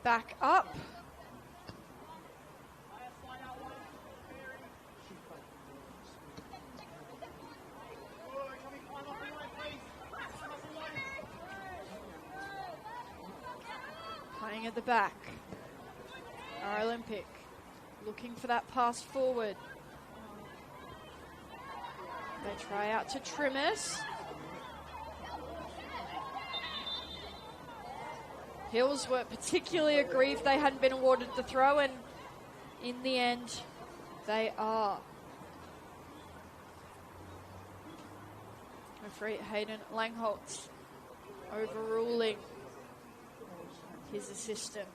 back up. Playing at the back. Our Olympic looking for that pass forward. They try out to Trimus. Hills were particularly aggrieved they hadn't been awarded the throw, and in the end, they are. Referee Hayden Langholtz overruling his assistant.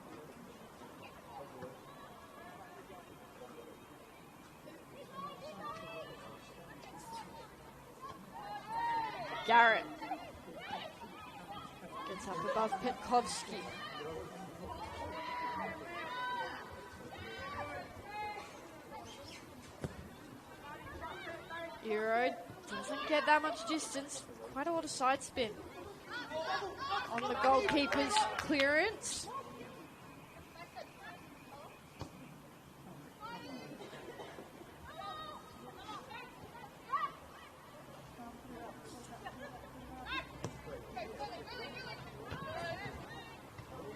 Garrett gets up above Petkovsky. Euro doesn't get that much distance. Quite a lot of side spin on the goalkeeper's clearance.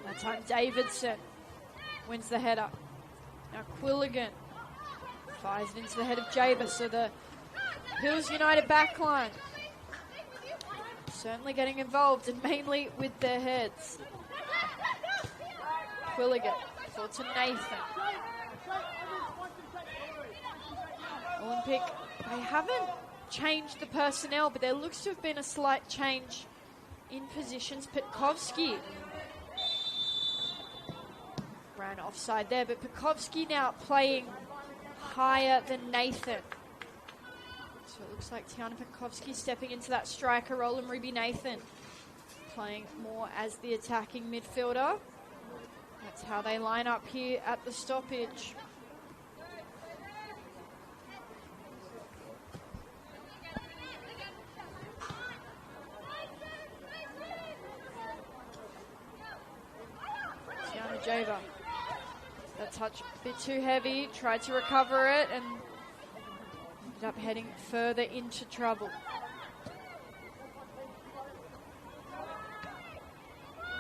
That time Davidson wins the header. Now Quilligan fires it into the head of Jaber, so the Hills United backline certainly getting involved, and mainly with their heads. Quilligan for to Nathan. Olympic, they haven't changed the personnel, but there looks to have been a slight change in positions. Petkovsky ran offside there, but Petkovsky now playing higher than Nathan. So it looks like Tiana Penkovsky stepping into that striker role and Ruby Nathan playing more as the attacking midfielder. That's how they line up here at the stoppage. Tiana Javer. That touch a bit too heavy, tried to recover it and ended up heading further into trouble.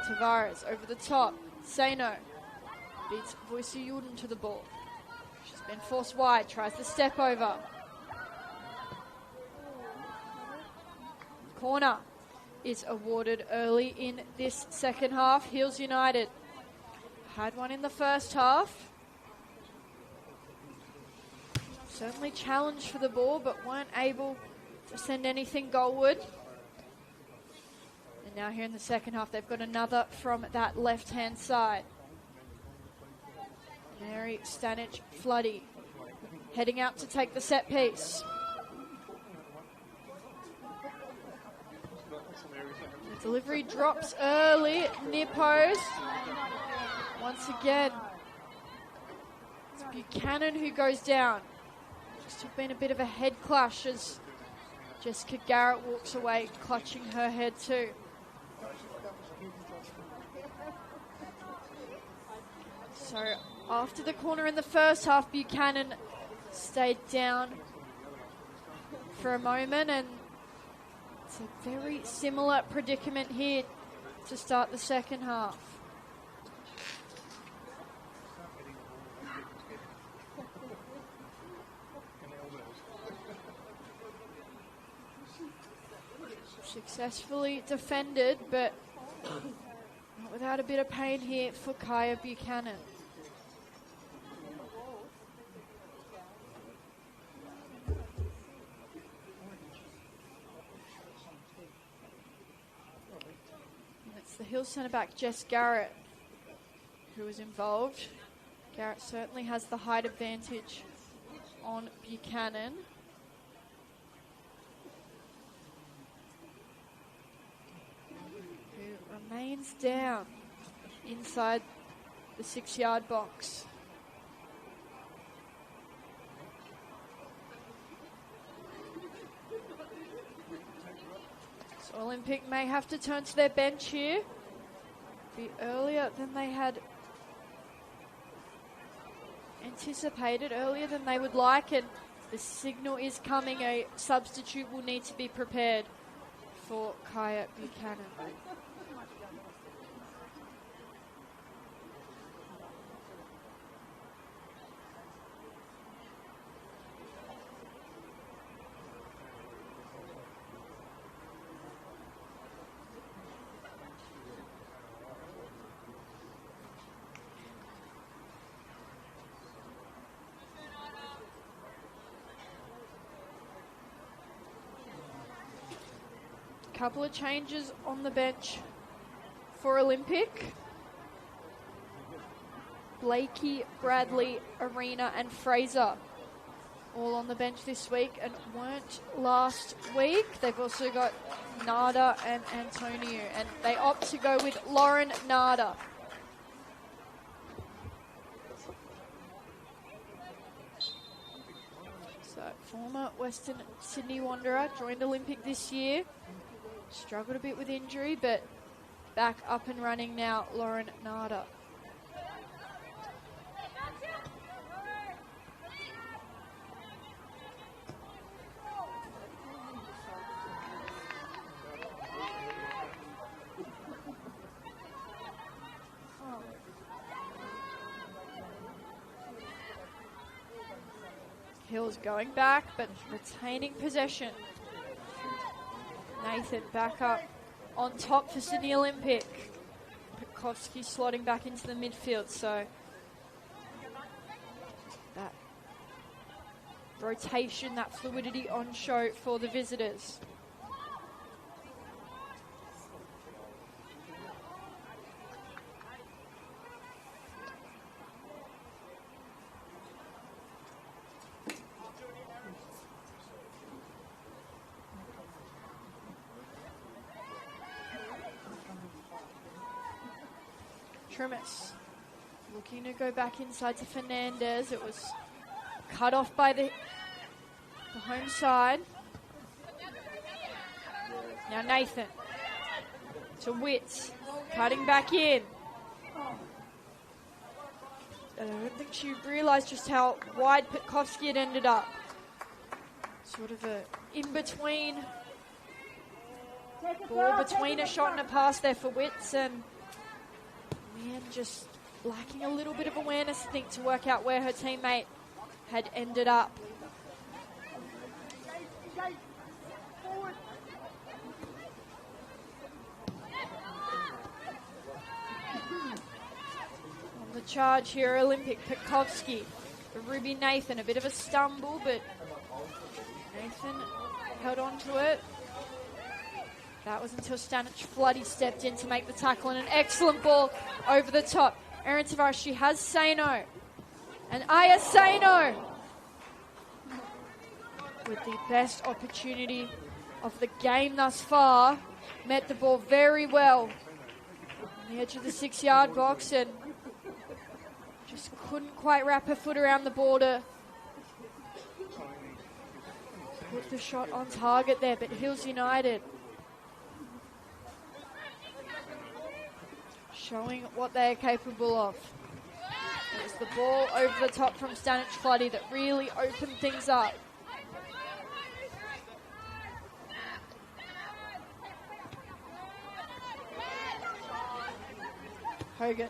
Tavares over the top. Sano beats Voice Yulden to the ball. She's been forced wide, tries to step over. Corner is awarded early in this second half. Hills United had one in the first half. Certainly challenged for the ball, but weren't able to send anything goalward. And now here in the second half, they've got another from that left-hand side. Mary Stanich Floody heading out to take the set piece. The delivery drops early, near post. Once again, it's Buchanan who goes down. Just have been a bit of a head clash as Jessica Garrett walks away, clutching her head too. So after the corner in the first half, Buchanan stayed down for a moment, and it's a very similar predicament here to start the second half. Successfully defended, but not without a bit of pain here for Kaya Buchanan. And it's the Hills centre back Jess Garrett who is involved. Garrett certainly has the height advantage on Buchanan. Remains down inside the 6-yard box. So Olympic may have to turn to their bench here. Be earlier than they had anticipated, earlier than they would like, and the signal is coming. A substitute will need to be prepared for Kaya Buchanan. Couple of changes on the bench for Olympic. Blakey, Bradley, Arena and Fraser all on the bench this week and weren't last week. They've also got Nada and Antonio, and they opt to go with Lauren Nada. So former Western Sydney Wanderer joined Olympic this year. Struggled a bit with injury, but back up and running now, Lauren Nada. Hills going back, but retaining possession. Nathan back up on top for Sydney Olympic. Pekovsky slotting back into the midfield, so that rotation, that fluidity on show for the visitors. Trimis looking to go back inside to Fernandez. It was cut off by the home side. Now Nathan to Witts, cutting back in. And I don't think she realised just how wide Petkovsky had ended up. Sort of a in-between ball between a shot and a pass there for Witts, and man, just lacking a little bit of awareness, I think, to work out where her teammate had ended up. On the charge here, Olympic Petkovsky. Ruby Nathan, a bit of a stumble, but Nathan held on to it. That was until Stanic Floody stepped in to make the tackle, and an excellent ball over the top. Erin Tavares, she has Saino. And Aya Saino with the best opportunity of the game thus far. Met the ball very well on the edge of the 6-yard box and just couldn't quite wrap her foot around the border. Put the shot on target there, but Hills United showing what they're capable of. It was the ball over the top from Stanic Floody that really opened things up. Hogan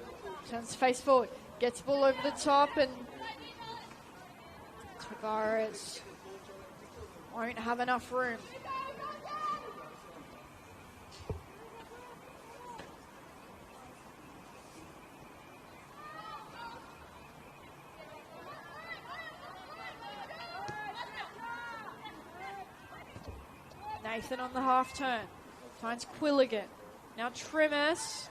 turns to face forward, gets the ball over the top, and Tavares won't have enough room. Nathan on the half turn finds Quilligan. Now Trimis,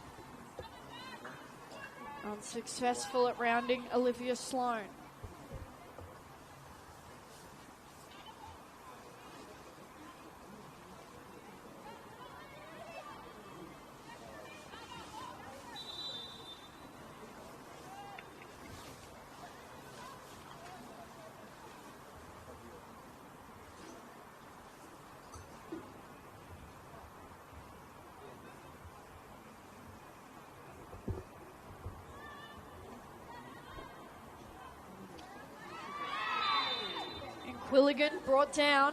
unsuccessful at rounding Olivia Sloan. Quilligan brought down.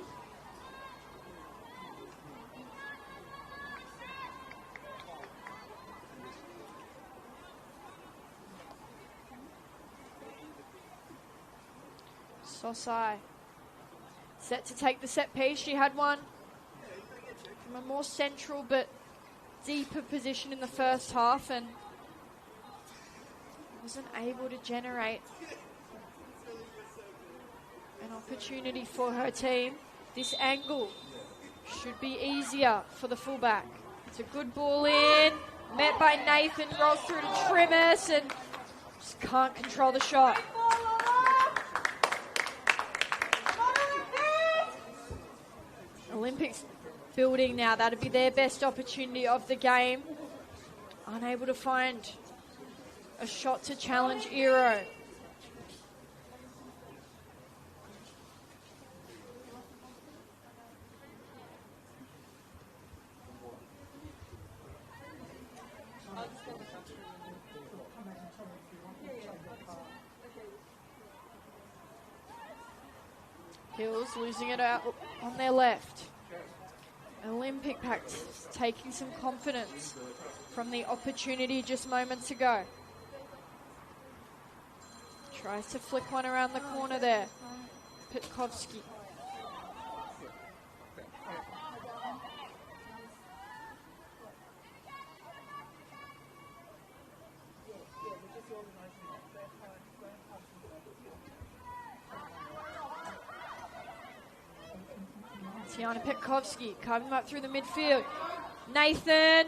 Sosai set to take the set piece. She had one from a more central but deeper position in the first half and wasn't able to generate an opportunity for her team. This angle should be easier for the fullback. It's a good ball in, met by Nathan, rolls through to Trimis and just can't control the shot. Olympics building now, that'd be their best opportunity of the game. Unable to find a shot to challenge Eero. Hills losing it out on their left. Olympic pack taking some confidence from the opportunity just moments ago. Tries to flick one around the corner there. Petkovsky. Tiana Petkovsky coming up through the midfield. Nathan.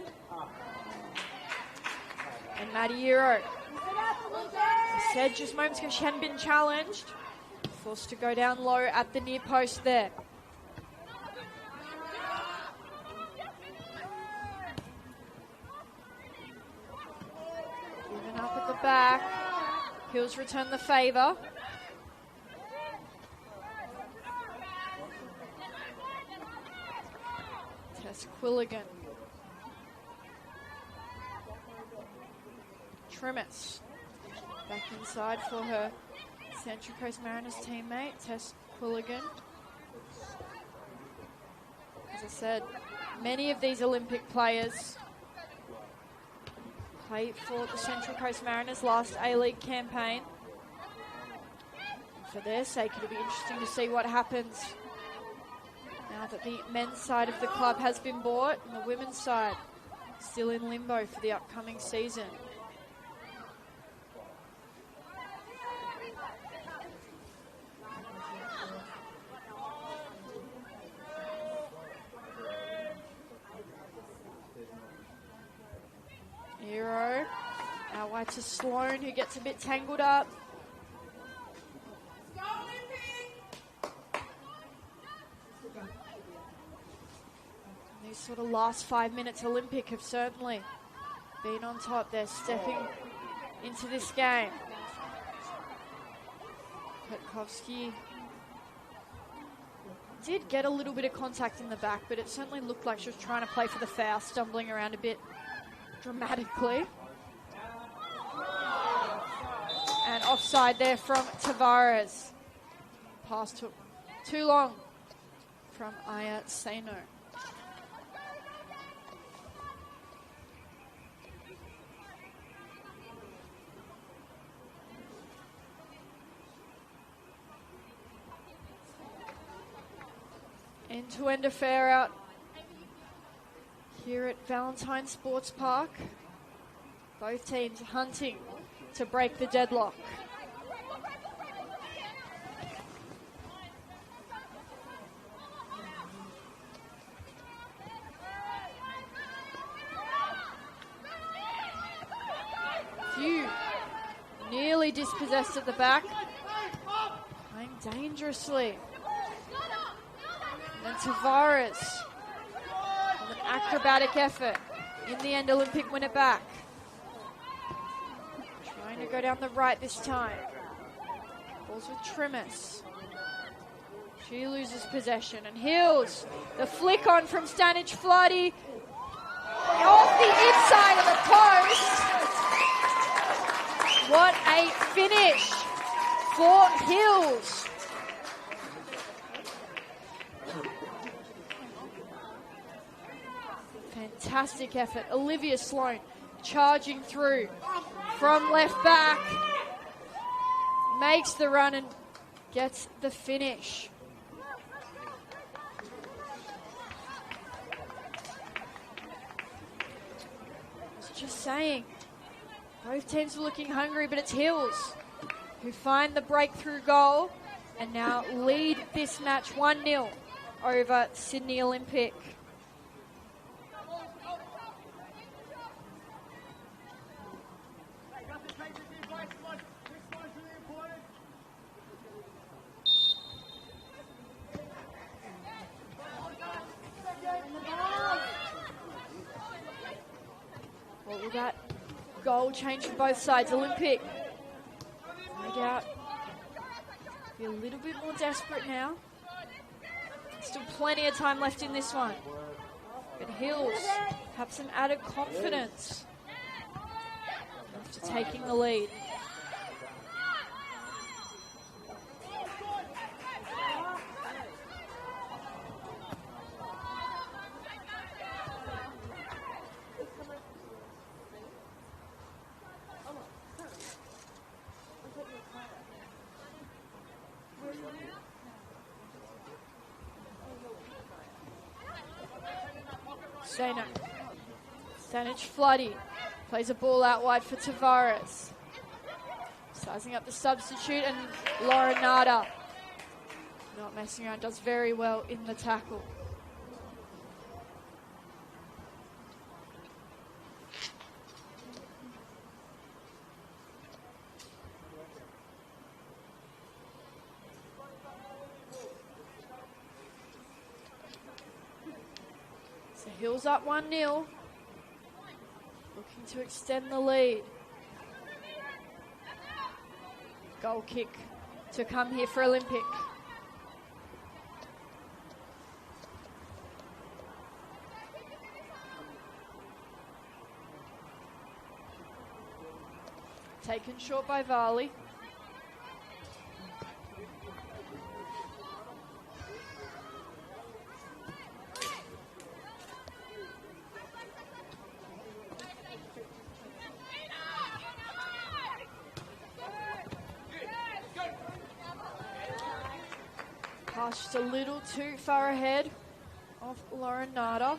And Maddie Eero. I said just moments ago she hadn't been challenged. Forced to go down low at the near post there. back. Hills return the favour. Tess Quilligan. Trimmets back inside for her Central Coast Mariners teammate, Tess Quilligan. As I said, many of these Olympic players played for the Central Coast Mariners last A-League campaign. For their sake, it'll be interesting to see what happens now that the men's side of the club has been bought and the women's side still in limbo for the upcoming season. Hero, out wide to Sloan, who gets a bit tangled up. These sort of last 5 minutes Olympic have certainly been on top. They're stepping into this game. Petkovsky did get a little bit of contact in the back, but it certainly looked like she was trying to play for the foul, stumbling around a bit dramatically. And offside there from Tavares. Pass took too long from Aya Seno. End-to-end affair out here at Valentine Sports Park. Both teams hunting to break the deadlock. Few nearly dispossessed at the back. Playing dangerously. And then Tavares with an acrobatic effort. In the end, Olympic win it back. Trying to go down the right this time. Balls with Trimmers. She loses possession. And Hills, the flick on from Stanic Floody. Off the inside of the post. What a finish for Hills. Fantastic effort. Olivia Sloan charging through from left back. Makes the run and gets the finish. I was just saying, both teams are looking hungry, but it's Hills who find the breakthrough goal and now lead this match 1-0 over Sydney Olympic. What will that goal change for both sides? Olympic, no doubt, be a little bit more desperate now. Still plenty of time left in this one. But Hills have some added confidence after taking the lead. Stanic Floody plays a ball out wide for Tavares. Sizing up the substitute, and Laura Nada, not messing around, does very well in the tackle. So Hills up 1-0. Looking to extend the lead. Goal kick to come here for Olympic. Taken short by Varley. Pass just a little too far ahead of Lauren Nada.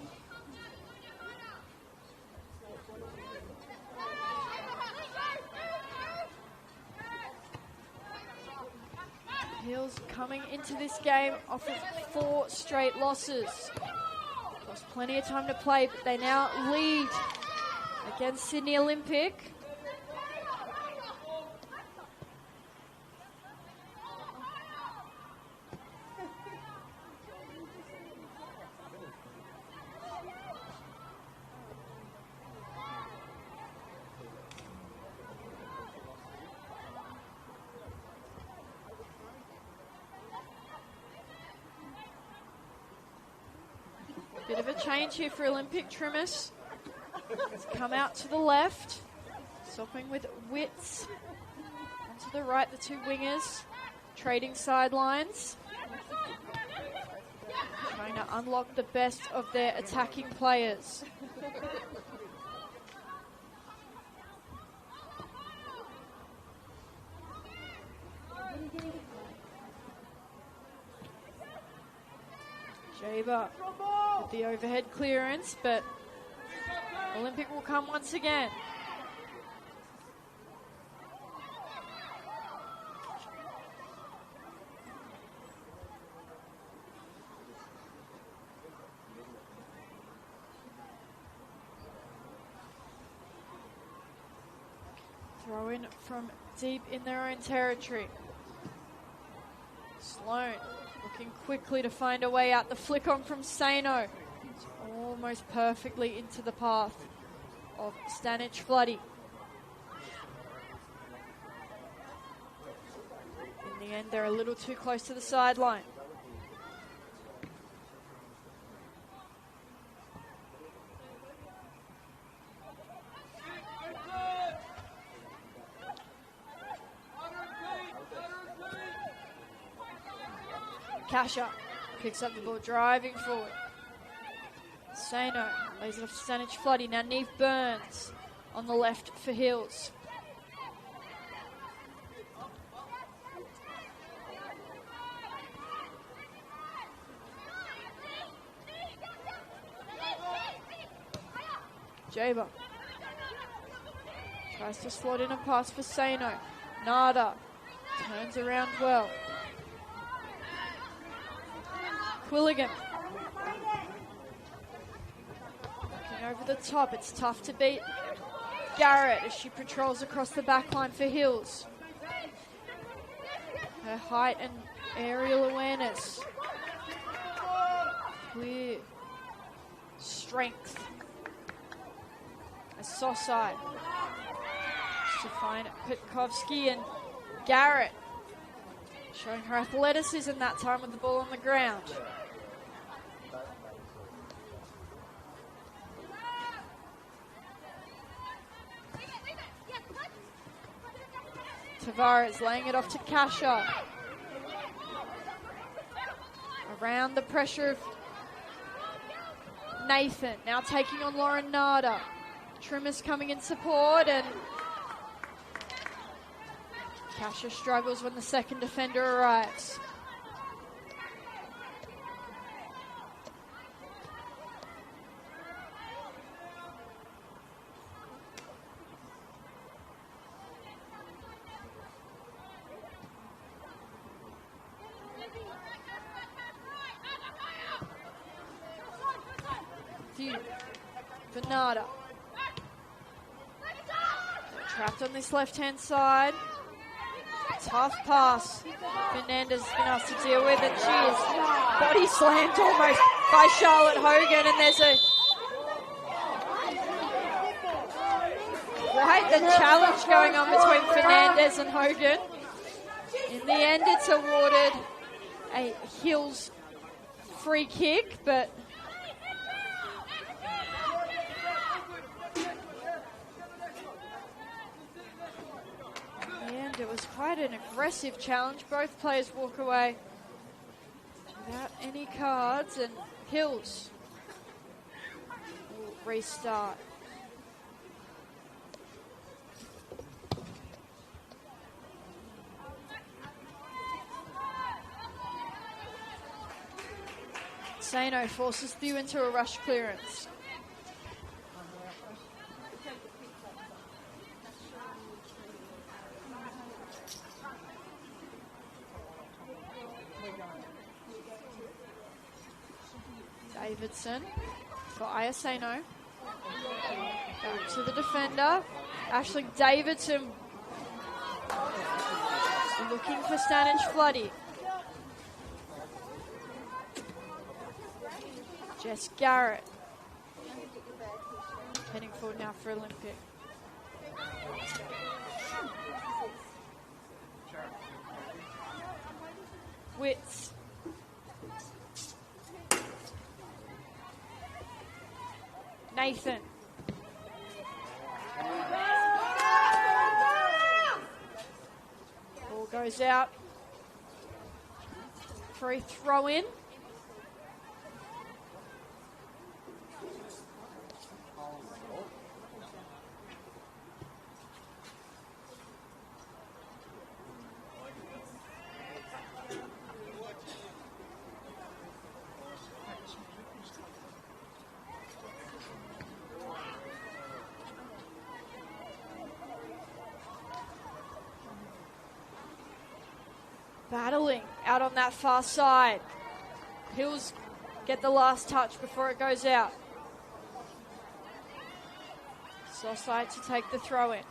Hills coming into this game off of 4 straight losses. Lost plenty of time to play, but they now lead against Sydney Olympic. Bit of a change here for Olympic. Trimis has come out to the left, swapping with Wits. And to the right, the 2 wingers trading sidelines, trying to unlock the best of their attacking players. Jaber with the overhead clearance, but Olympic will come once again. Throw in from deep in their own territory. Sloan looking quickly to find a way out. The flick on from Sano. It's almost perfectly into the path of Stanic Floody. In the end, they're a little too close to the sideline. Kasha picks up the ball, driving forward. Sano lays it off to Stanic Floody. Now Neve Burns on the left for Hills. Jaber tries to slot in a pass for Sano. Nada turns around well. Quilligan looking over the top. It's tough to beat Garrett as she patrols across the back line for Hills. Her height and aerial awareness. Clear strength. A Sosai to find Petkovsky, and Garrett showing her athleticism that time with the ball on the ground. Tavares laying it off to Kasha. Around the pressure of Nathan, now taking on Lauren Nada. Trimmers coming in support, and Kasha struggles when the second defender arrives. Nada. Trapped on this left-hand side. Tough pass. Fernandez has been asked to deal with it. She is body slammed almost by Charlotte Hogan, and there's quite the challenge going on between Fernandez and Hogan. In the end, it's awarded a Hills free kick, but in the end, it was quite an aggressive challenge. Both players walk away without any cards, and Hills will restart. Sano forces Thew into a rush clearance. Davidson for Ayaseno. Back to the defender. Ashley Davidson looking for Stanage Floody. Jess Garrett heading forward now for Olympic. Witts. Nathan. Ball goes out. Free throw in. Battling out on that far side. Hills get the last touch before it goes out. Sosai to take the throw in.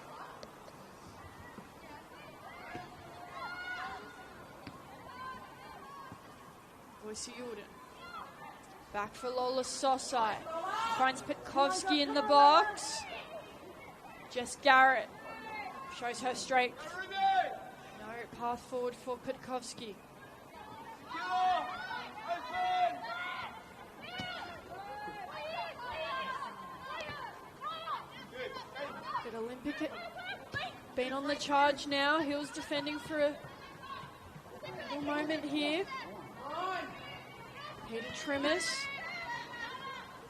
Boise Jordan. Back for Lola Sosai. Finds Petkovsky in the box. Jess Garrett shows her strength. Path forward for Petkovsky. But Olympic been on the charge now. Hills defending for a little moment here. Peter Trimmers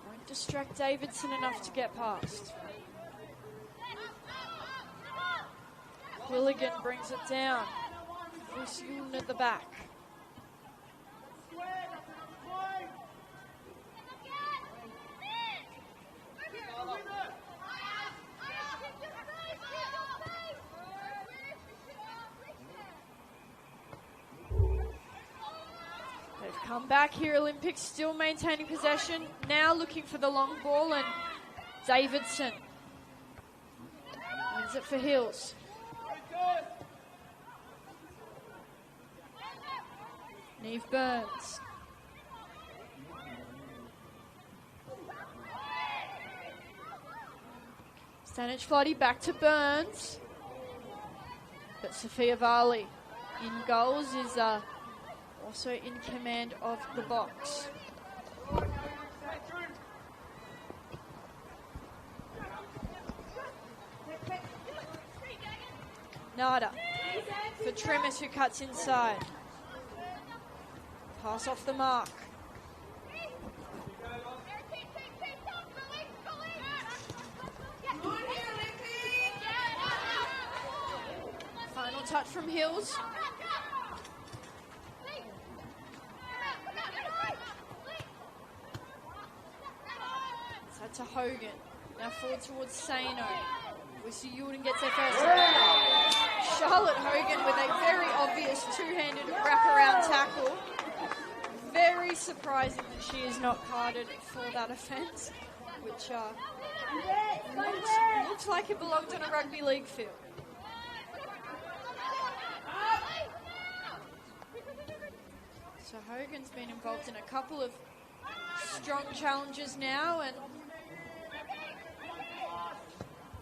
won't distract Davidson enough to get past. Willigan brings it down. Fusion at the back. They've come back here. Olympics still maintaining possession. Now looking for the long ball, and Davidson wins it for Hills. Neve Burns. Stanage Floody back to Burns. But Sophia Varley in goals is also in command of the box. Nada for Tremis, who cuts inside. Pass off the mark. Final touch from Hills. So to Hogan. Now forward towards Sano. Boise Jordan gets their first. Charlotte Hogan with a very obvious two-handed wraparound tackle. Very surprising that she is not carded for that offence, which looks like it belonged on a rugby league field. So Hogan's been involved in a couple of strong challenges now and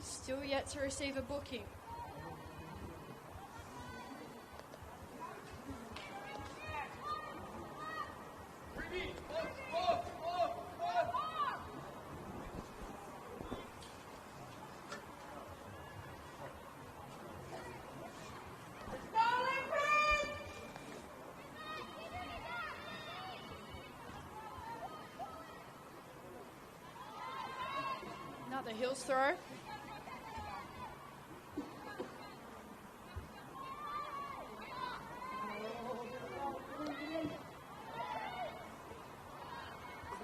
still yet to receive a booking. Now the Hills throw.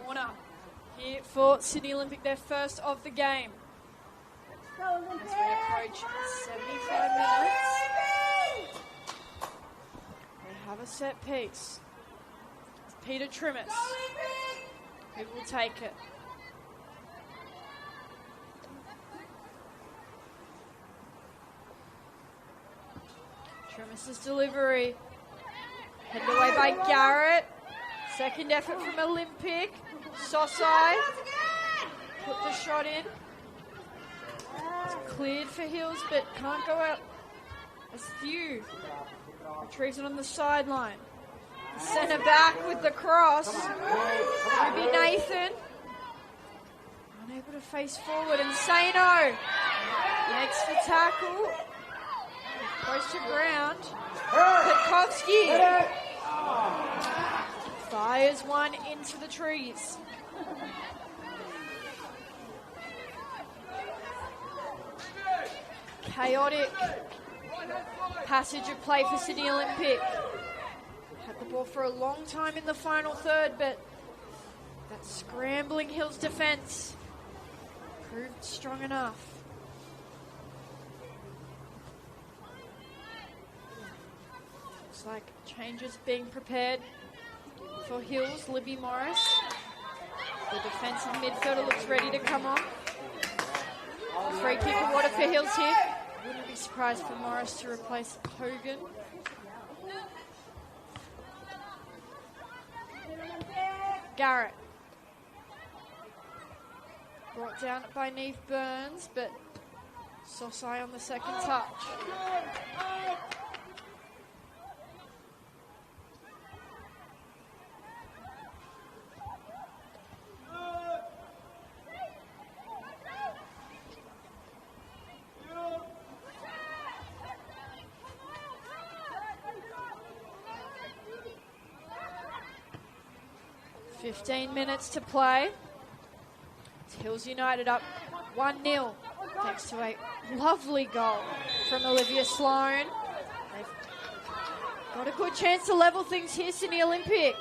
Corner here for Sydney Olympic, their first of the game. As we approach 75 minutes, they have a set piece. It's Peter Trimmis who will take it. Trimmis' delivery. Headed away by Garrett. Second effort from Olympic. Sosai put the shot in. It's cleared for Hills, but can't go out as few. Retrieves it on the sideline. Centre back with the cross. Ruby Nathan. Unable to face forward. And Sano makes the tackle. Close to ground. Petkovsky fires one into the trees. Chaotic passage of play for Sydney Olympic. Had the ball for a long time in the final third, but that scrambling Hills defence proved strong enough. Looks like changes being prepared for Hills. Libby Morris, the defensive midfielder, looks ready to come on. Free kick awarded for Hills here. Wouldn't be surprised for Morris to replace Hogan. Garrett. Brought down by Neve Burns, but Sosai on the second touch. .15 minutes to play. It's Hills United up 1-0 thanks to a lovely goal from Olivia Sloan. They've got a good chance to level things here, Sydney Olympic.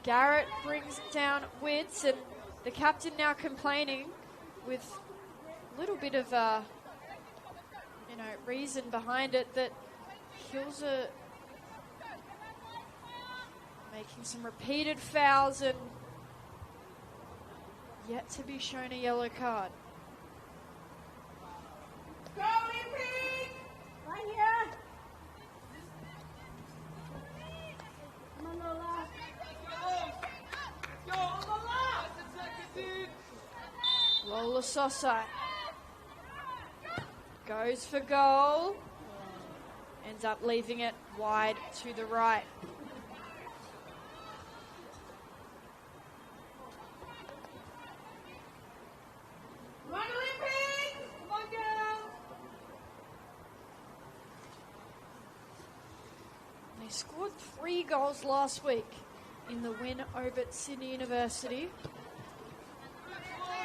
Garrett brings down Witts, and the captain now complaining with a little bit of reason behind it that Hills are making some repeated fouls and yet to be shown a yellow card. Go, Olympic! Right here! Come on, Lola. Let's go, Lola! Lola Sosai goes for goal. Ends up leaving it wide to the right. They scored 3 goals last week in the win over at Sydney University.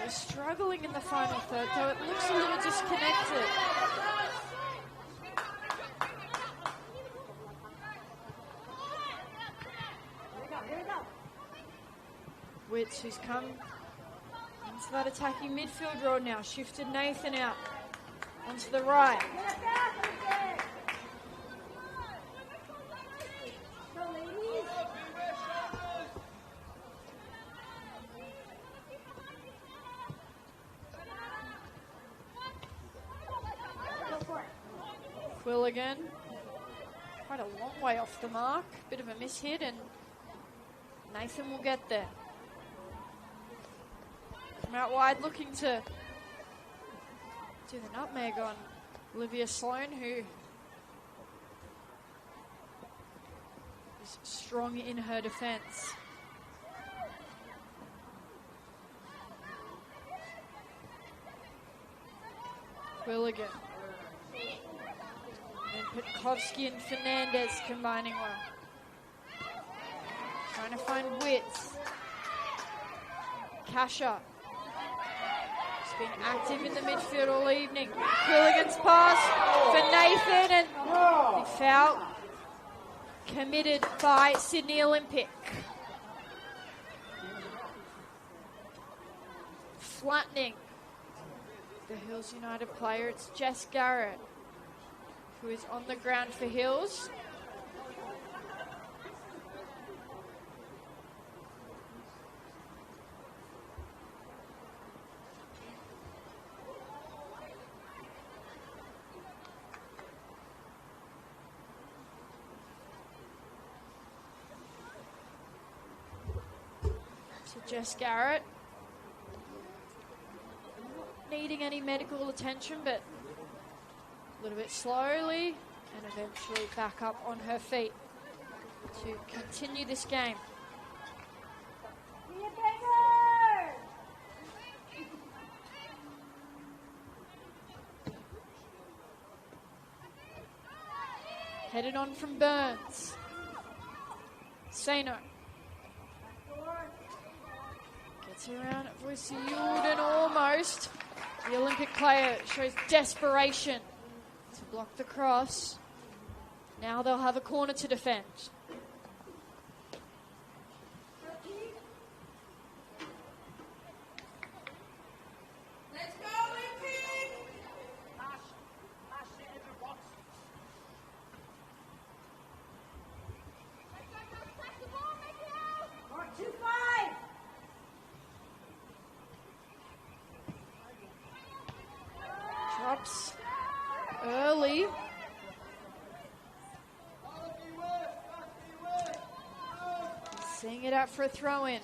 They're struggling in the final third, though it looks a little disconnected. Witts, who's come into that attacking midfield role now, shifted Nathan out onto the right. Quilligan, quite a long way off the mark, bit of a mishit, and Nathan will get there. Come out wide looking to do the nutmeg on Olivia Sloan, who is strong in her defence. Quilligan. And Petkovsky and Fernandez combining well. Trying to find Witts. Kasha. He's been active in the midfield all evening. Quilligan's pass for Nathan, and the foul committed by Sydney Olympic. Flattening the Hills United player. It's Jess Garrett who is on the ground for Hills. So Jess Garrett needing any medical attention, but a little bit slowly and eventually back up on her feet to continue this game. Headed on from Burns. Sano. Gets around Voici Yulden almost. The Olympic player shows desperation to block the cross. Now they'll have a corner to defend. Let's go, Olympic! Mark 2-5! Drops early. Seeing it out for a throw-in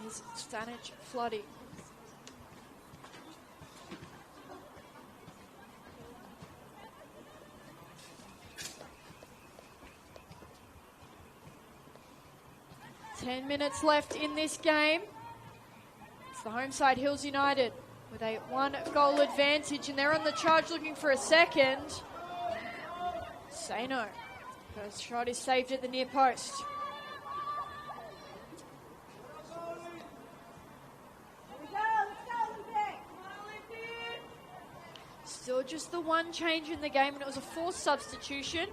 is Stanich Floody. Ten minutes left in this game. It's the home side, Hills United, with a 1-goal advantage, and they're on the charge looking for a second. Say no. First shot is saved at the near post. Still just the one change in the game, and it was a forced substitution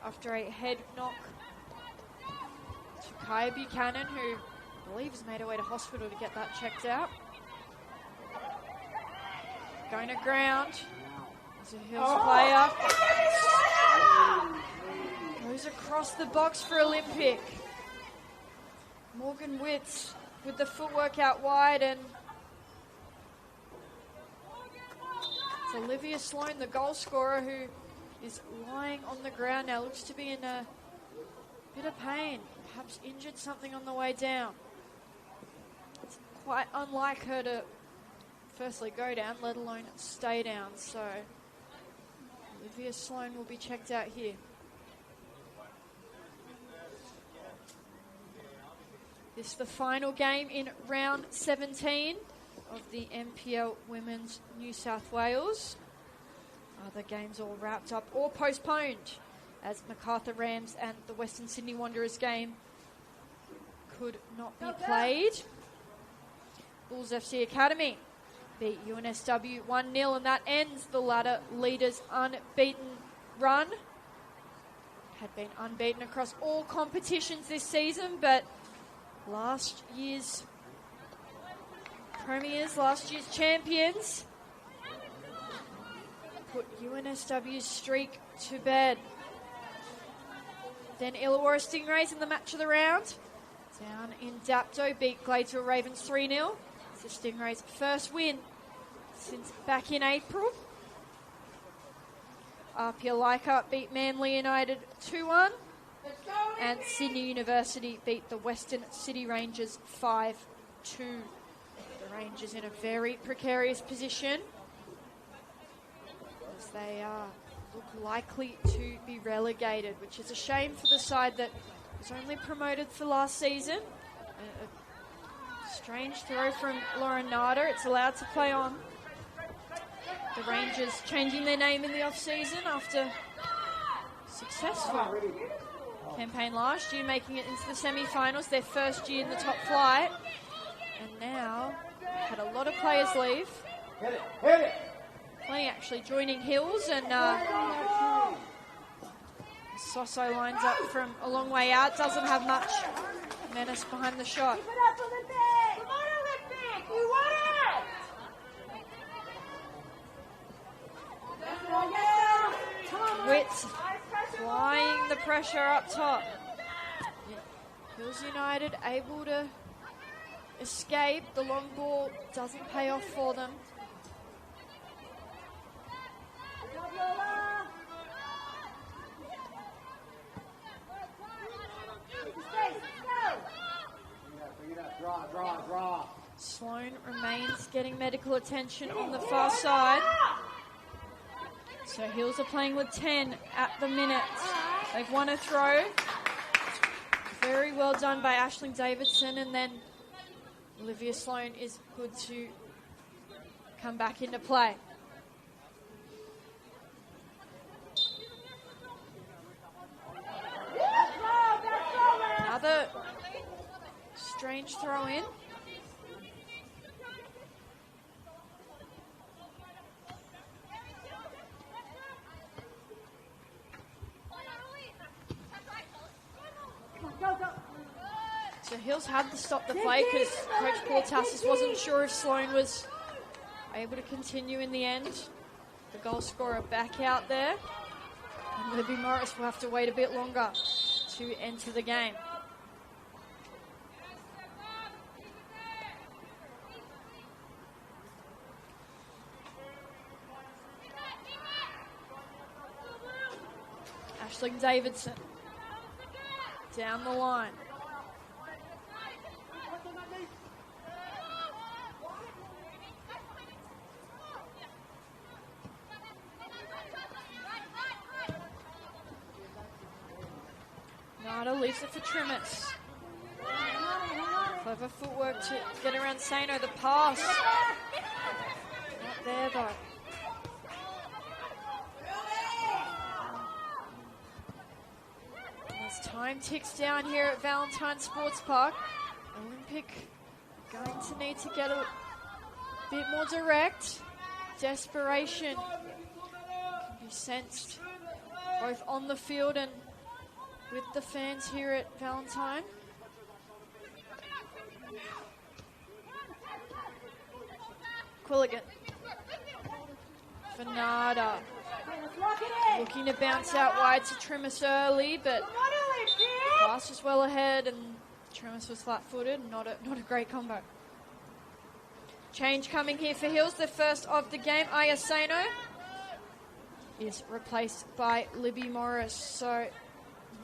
after a head knock to Kaya Buchanan, who I believe has made her way to hospital to get that checked out. Going to ground. There's a Hills player. Goes across the box for Olympic. Morgan Witts with the footwork out wide, and it's Olivia Sloan, the goal scorer, who is lying on the ground now. Looks to be in a bit of pain. Perhaps injured something on the way down. It's quite unlike her to firstly go down, let alone stay down. So Olivia Sloan will be checked out here. This is the final game in round 17 of the NPL Women's New South Wales. Other games all wrapped up or postponed, as MacArthur Rams and the Western Sydney Wanderers game could not be played. Bulls FC Academy beat UNSW 1-0, and that ends the ladder leaders' unbeaten run. Had been unbeaten across all competitions this season, but last year's premiers, last year's champions, put UNSW's streak to bed. Then Illawarra Stingrays in the match of the round. Down in Dapto, beat Gladesville Ravens 3-0. It's the Stingrays' first win since back in April. Apia Leichhardt beat Manly United 2-1. And Sydney University beat the Western City Rangers 5-2. The Rangers in a very precarious position, as they look likely to be relegated, which is a shame for the side that was only promoted for last season. A strange throw from Lauren Nader. It's allowed to play on. The Rangers changing their name in the off-season after successful campaign last year, making it into the semi-finals, their first year in the top flight. And now, had a lot of players leave. Plenty actually joining Hills, and Soso lines up from a long way out. Doesn't have much menace behind the shot. Witt flying the pressure up top. Hills United able to escape. The long ball doesn't pay off for them. Sloan remains getting medical attention on the far side. So Hills are playing with 10 at the minute. They've won a throw. Very well done by Aisling Davidson, and then Olivia Sloan is good to come back into play. Another strange throw in. So Hills had to stop the play because Coach Portassis wasn't sure if Sloan was able to continue in the end. The goal scorer back out there. And Libby Morris will have to wait a bit longer to enter the game. Aisling Davidson down the line. Nada leaves it for Trimmers. Clever footwork to get around Sano. The pass. Not there though. As time ticks down here at Valentine Sports Park, Olympic going to need to get a bit more direct. Desperation can be sensed both on the field and with the fans here at Valentine. Quilligan. Fanada. Looking to bounce out wide to Trimmers early, but pass was well ahead and Trimmers was flat-footed. Not a great combo. Change coming here for Hills, the first of the game. Aya Sano is replaced by Libby Morris. So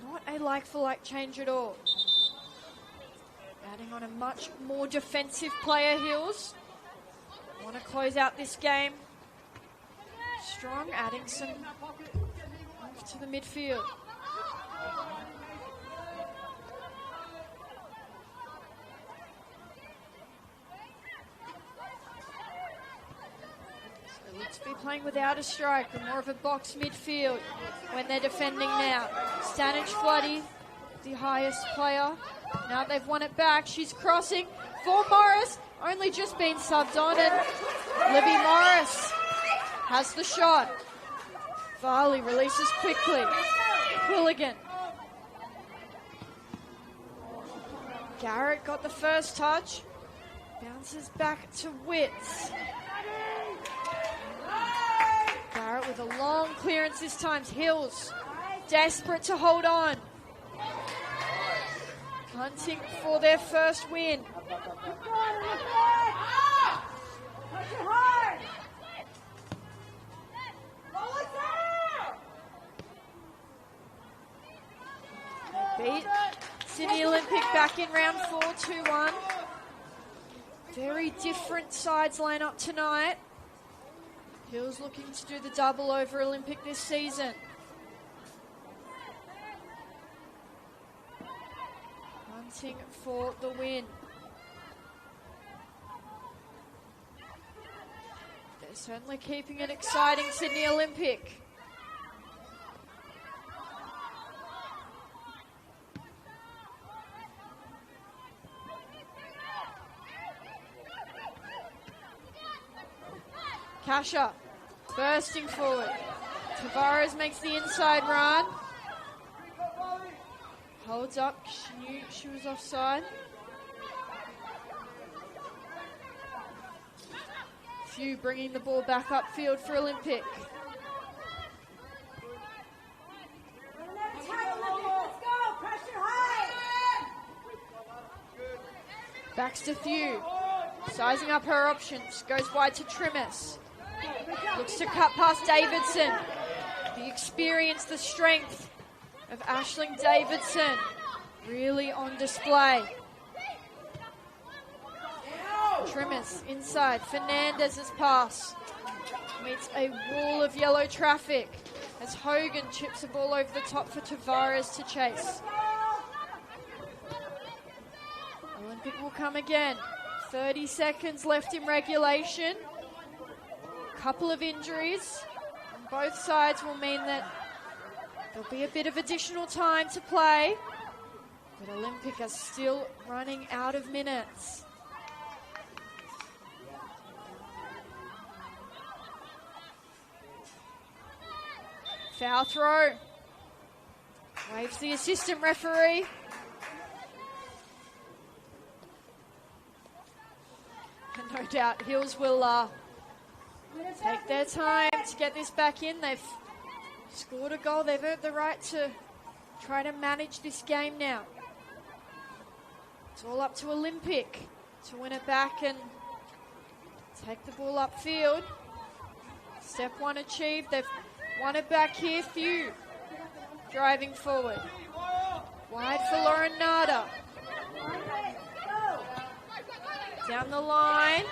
not a like-for-like change at all. Adding on a much more defensive player, Hills. Want to close out this game strong, adding some to the midfield. So looks to be playing without a striker, more of a box midfield when they're defending now. Stanich Floody, the highest player. Now they've won it back. She's crossing for Morris. Only just been subbed on, and Libby Morris has the shot. Varley releases quickly. Quilligan. Garrett got the first touch. Bounces back to Witts. Garrett with a long clearance this time. Hills desperate to hold on. Hunting for their first win. They beat Sydney Olympic back in round 4, 2-1. Very different sides line up tonight. Hills looking to do the double over Olympic this season. Hunting for the win. They're certainly keeping it exciting, Sydney Olympic. Tasha bursting forward. Tavares makes the inside run. Holds up. She knew she was offside. Few bringing the ball back upfield for Olympic. Baxter Few, sizing up her options, goes wide to Trimis. Looks to cut past Davidson. The experience, the strength of Aisling Davidson really on display. Trimis inside, Fernandez's pass meets a wall of yellow traffic as Hogan chips the ball over the top for Tavares to chase. Olympic will come again. 30 seconds left in regulation. Couple of injuries on both sides will mean that there'll be a bit of additional time to play, but Olympic are still running out of minutes. Foul throw. Waves the assistant referee. And no doubt Hills will take their time to get this back in. They've scored a goal. They've earned the right to try to manage this game now. It's all up to Olympic to win it back and take the ball upfield. Step one achieved. They've won it back here. Few driving forward. Wide for Lauren Nada. Down the line.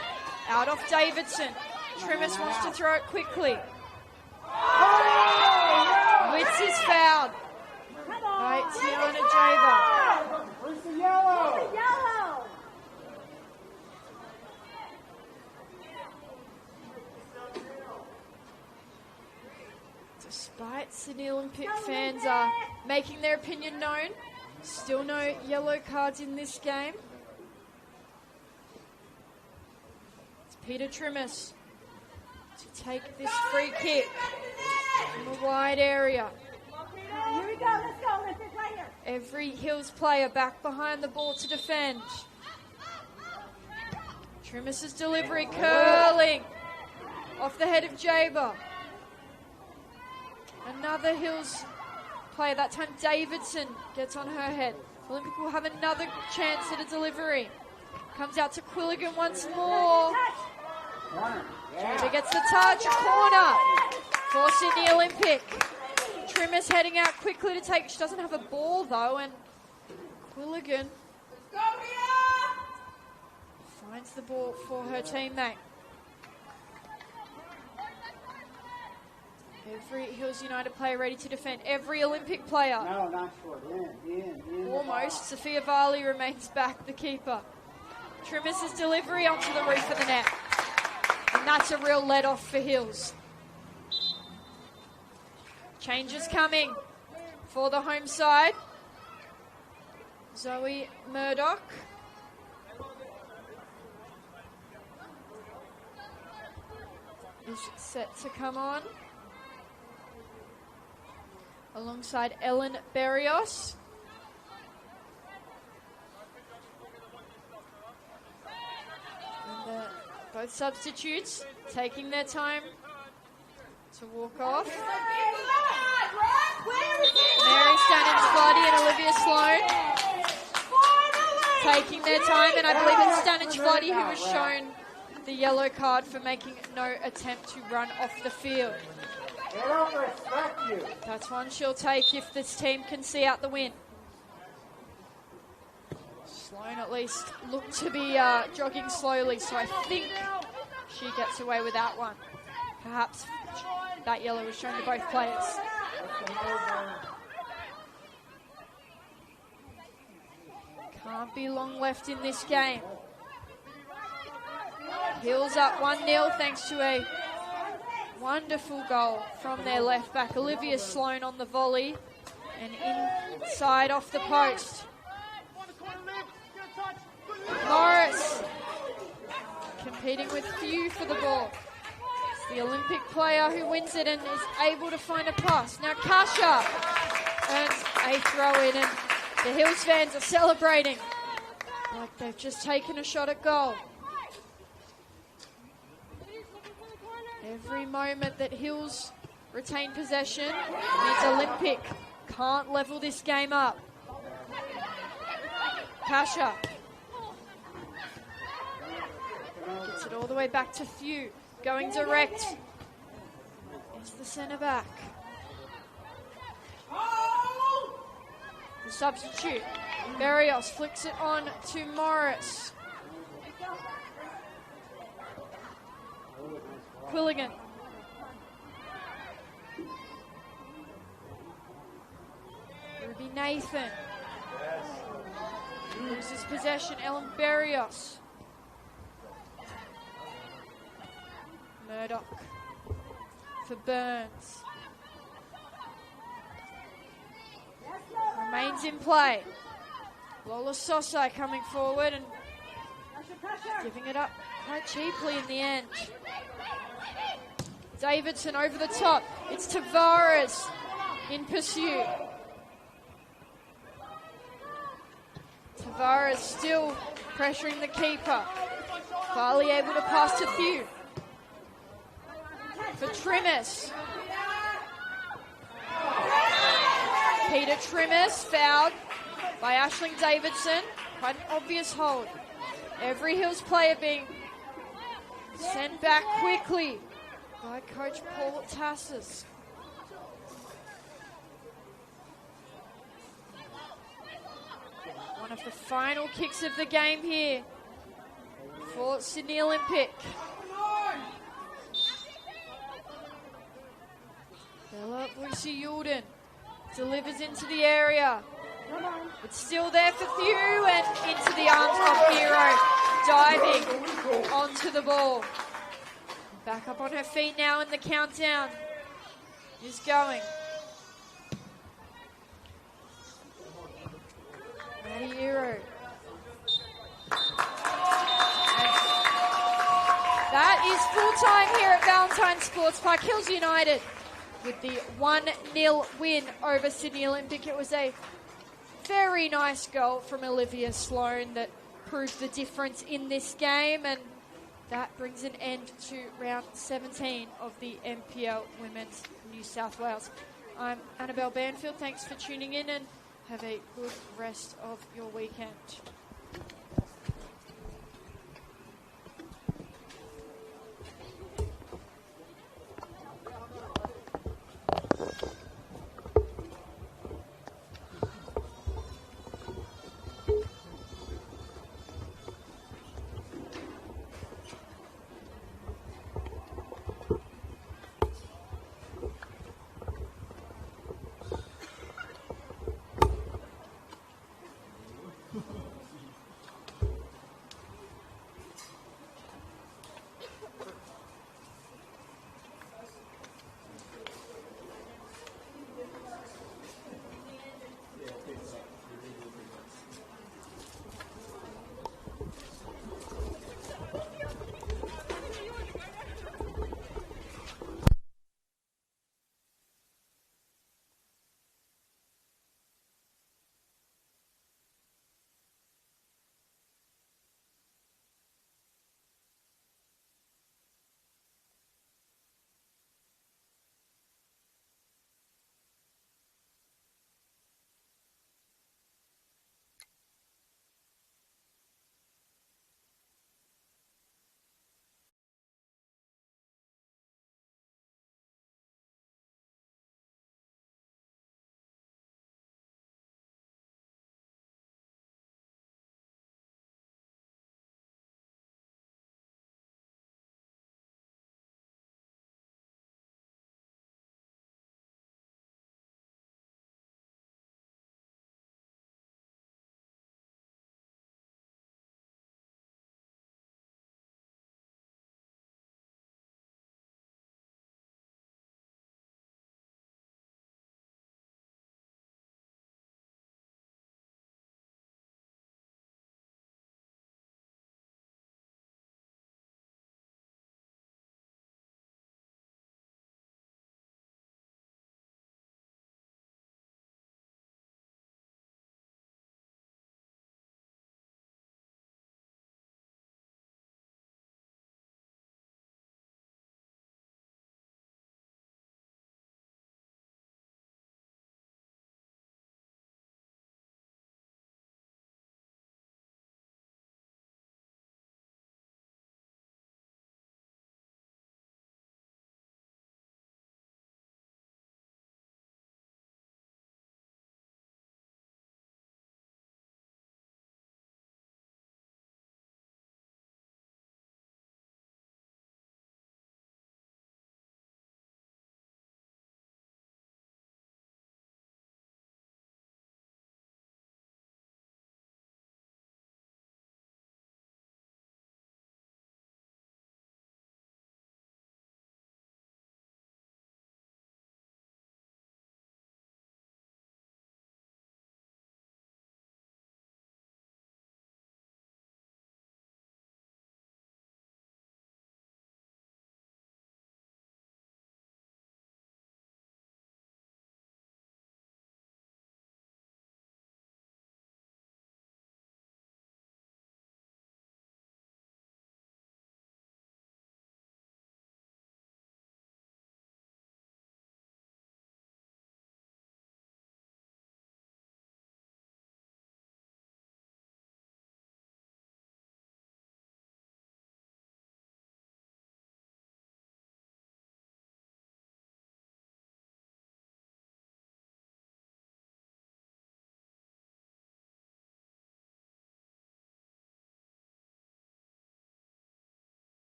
Out off Davidson. Trimis wants to throw it quickly. Witz is fouled by Tiana Jaber. Where's the yellow? Yellow! Despite Sydney Olympic fans are making their opinion known, still no yellow cards in this game. It's Peter Trimis to take this free kick from the wide area. Here we go, let's go, Olympic, right here. Every Hills player back behind the ball to defend. Trimis's delivery curling off the head of Jaber. Another Hills player, that time Davidson gets on her head. Olympic will have another chance at a delivery. Comes out to Quilligan once more. Jaber gets the touch, corner for Sydney Olympic. Trimis heading out quickly to take. She doesn't have a ball though, and Quilligan finds the ball for her teammate. Every Hills United player ready to defend. Every Olympic player. No, not short. In. Almost. Sophia Varley remains back, the keeper. Trimis's delivery onto the roof of the net. And that's a real let-off for Hills. Changes coming for the home side. Zoe Murdoch. Is set to come on. Alongside Ellen Berrios. And both substitutes taking their time to walk off. Mary Stanage-Floody and Olivia Sloan taking their time, and I believe it's Stanage-Floody who was shown the yellow card for making no attempt to run off the field. They don't respect you. That's one she'll take if this team can see out the win. Sloan at least looked to be jogging slowly, so I think she gets away with that one. Perhaps that yellow was shown to both players. Can't be long left in this game. Hills up 1-0 thanks to a wonderful goal from their left back. Olivia Sloan on the volley and inside off the post. Morris competing with Few for the ball. the Olympic player who wins it and is able to find a pass. Now Kasha earns a throw in, and the Hills fans are celebrating like they've just taken a shot at goal. Every moment that Hills retain possession means Olympic can't level this game up. Kasha gets it all the way back to Thew, going direct. It's the centre back. The substitute, Berrios, flicks it on to Morris. Quilligan. Ruby Nathan. Loses possession, Ellen Berrios. Murdoch for Burns. Remains in play. Lola Sosai coming forward and giving it up quite cheaply in the end. Davidson over the top. It's Tavares in pursuit. Tavares still pressuring the keeper. Farley able to pass to Thew. For Trimmis. Peter Trimmis fouled by Aisling Davidson. Quite an obvious hold. Every Hills player being sent back quickly by Coach Paul Tassis. One of the final kicks of the game here for Sydney Olympic. Bella Lucy-Yulden delivers into the area. It's still there for Thew and into the arms of Hero, diving onto the ball. Back up on her feet now, and the countdown is going. Maddie Hero. That is full time here at Valentine Sports Park. Hills United with the 1-0 win over Sydney Olympic. It was a very nice goal from Olivia Sloan that proved the difference in this game, and that brings an end to round 17 of the NPL Women's New South Wales. I'm Annabelle Banfield. Thanks for tuning in, and have a good rest of your weekend.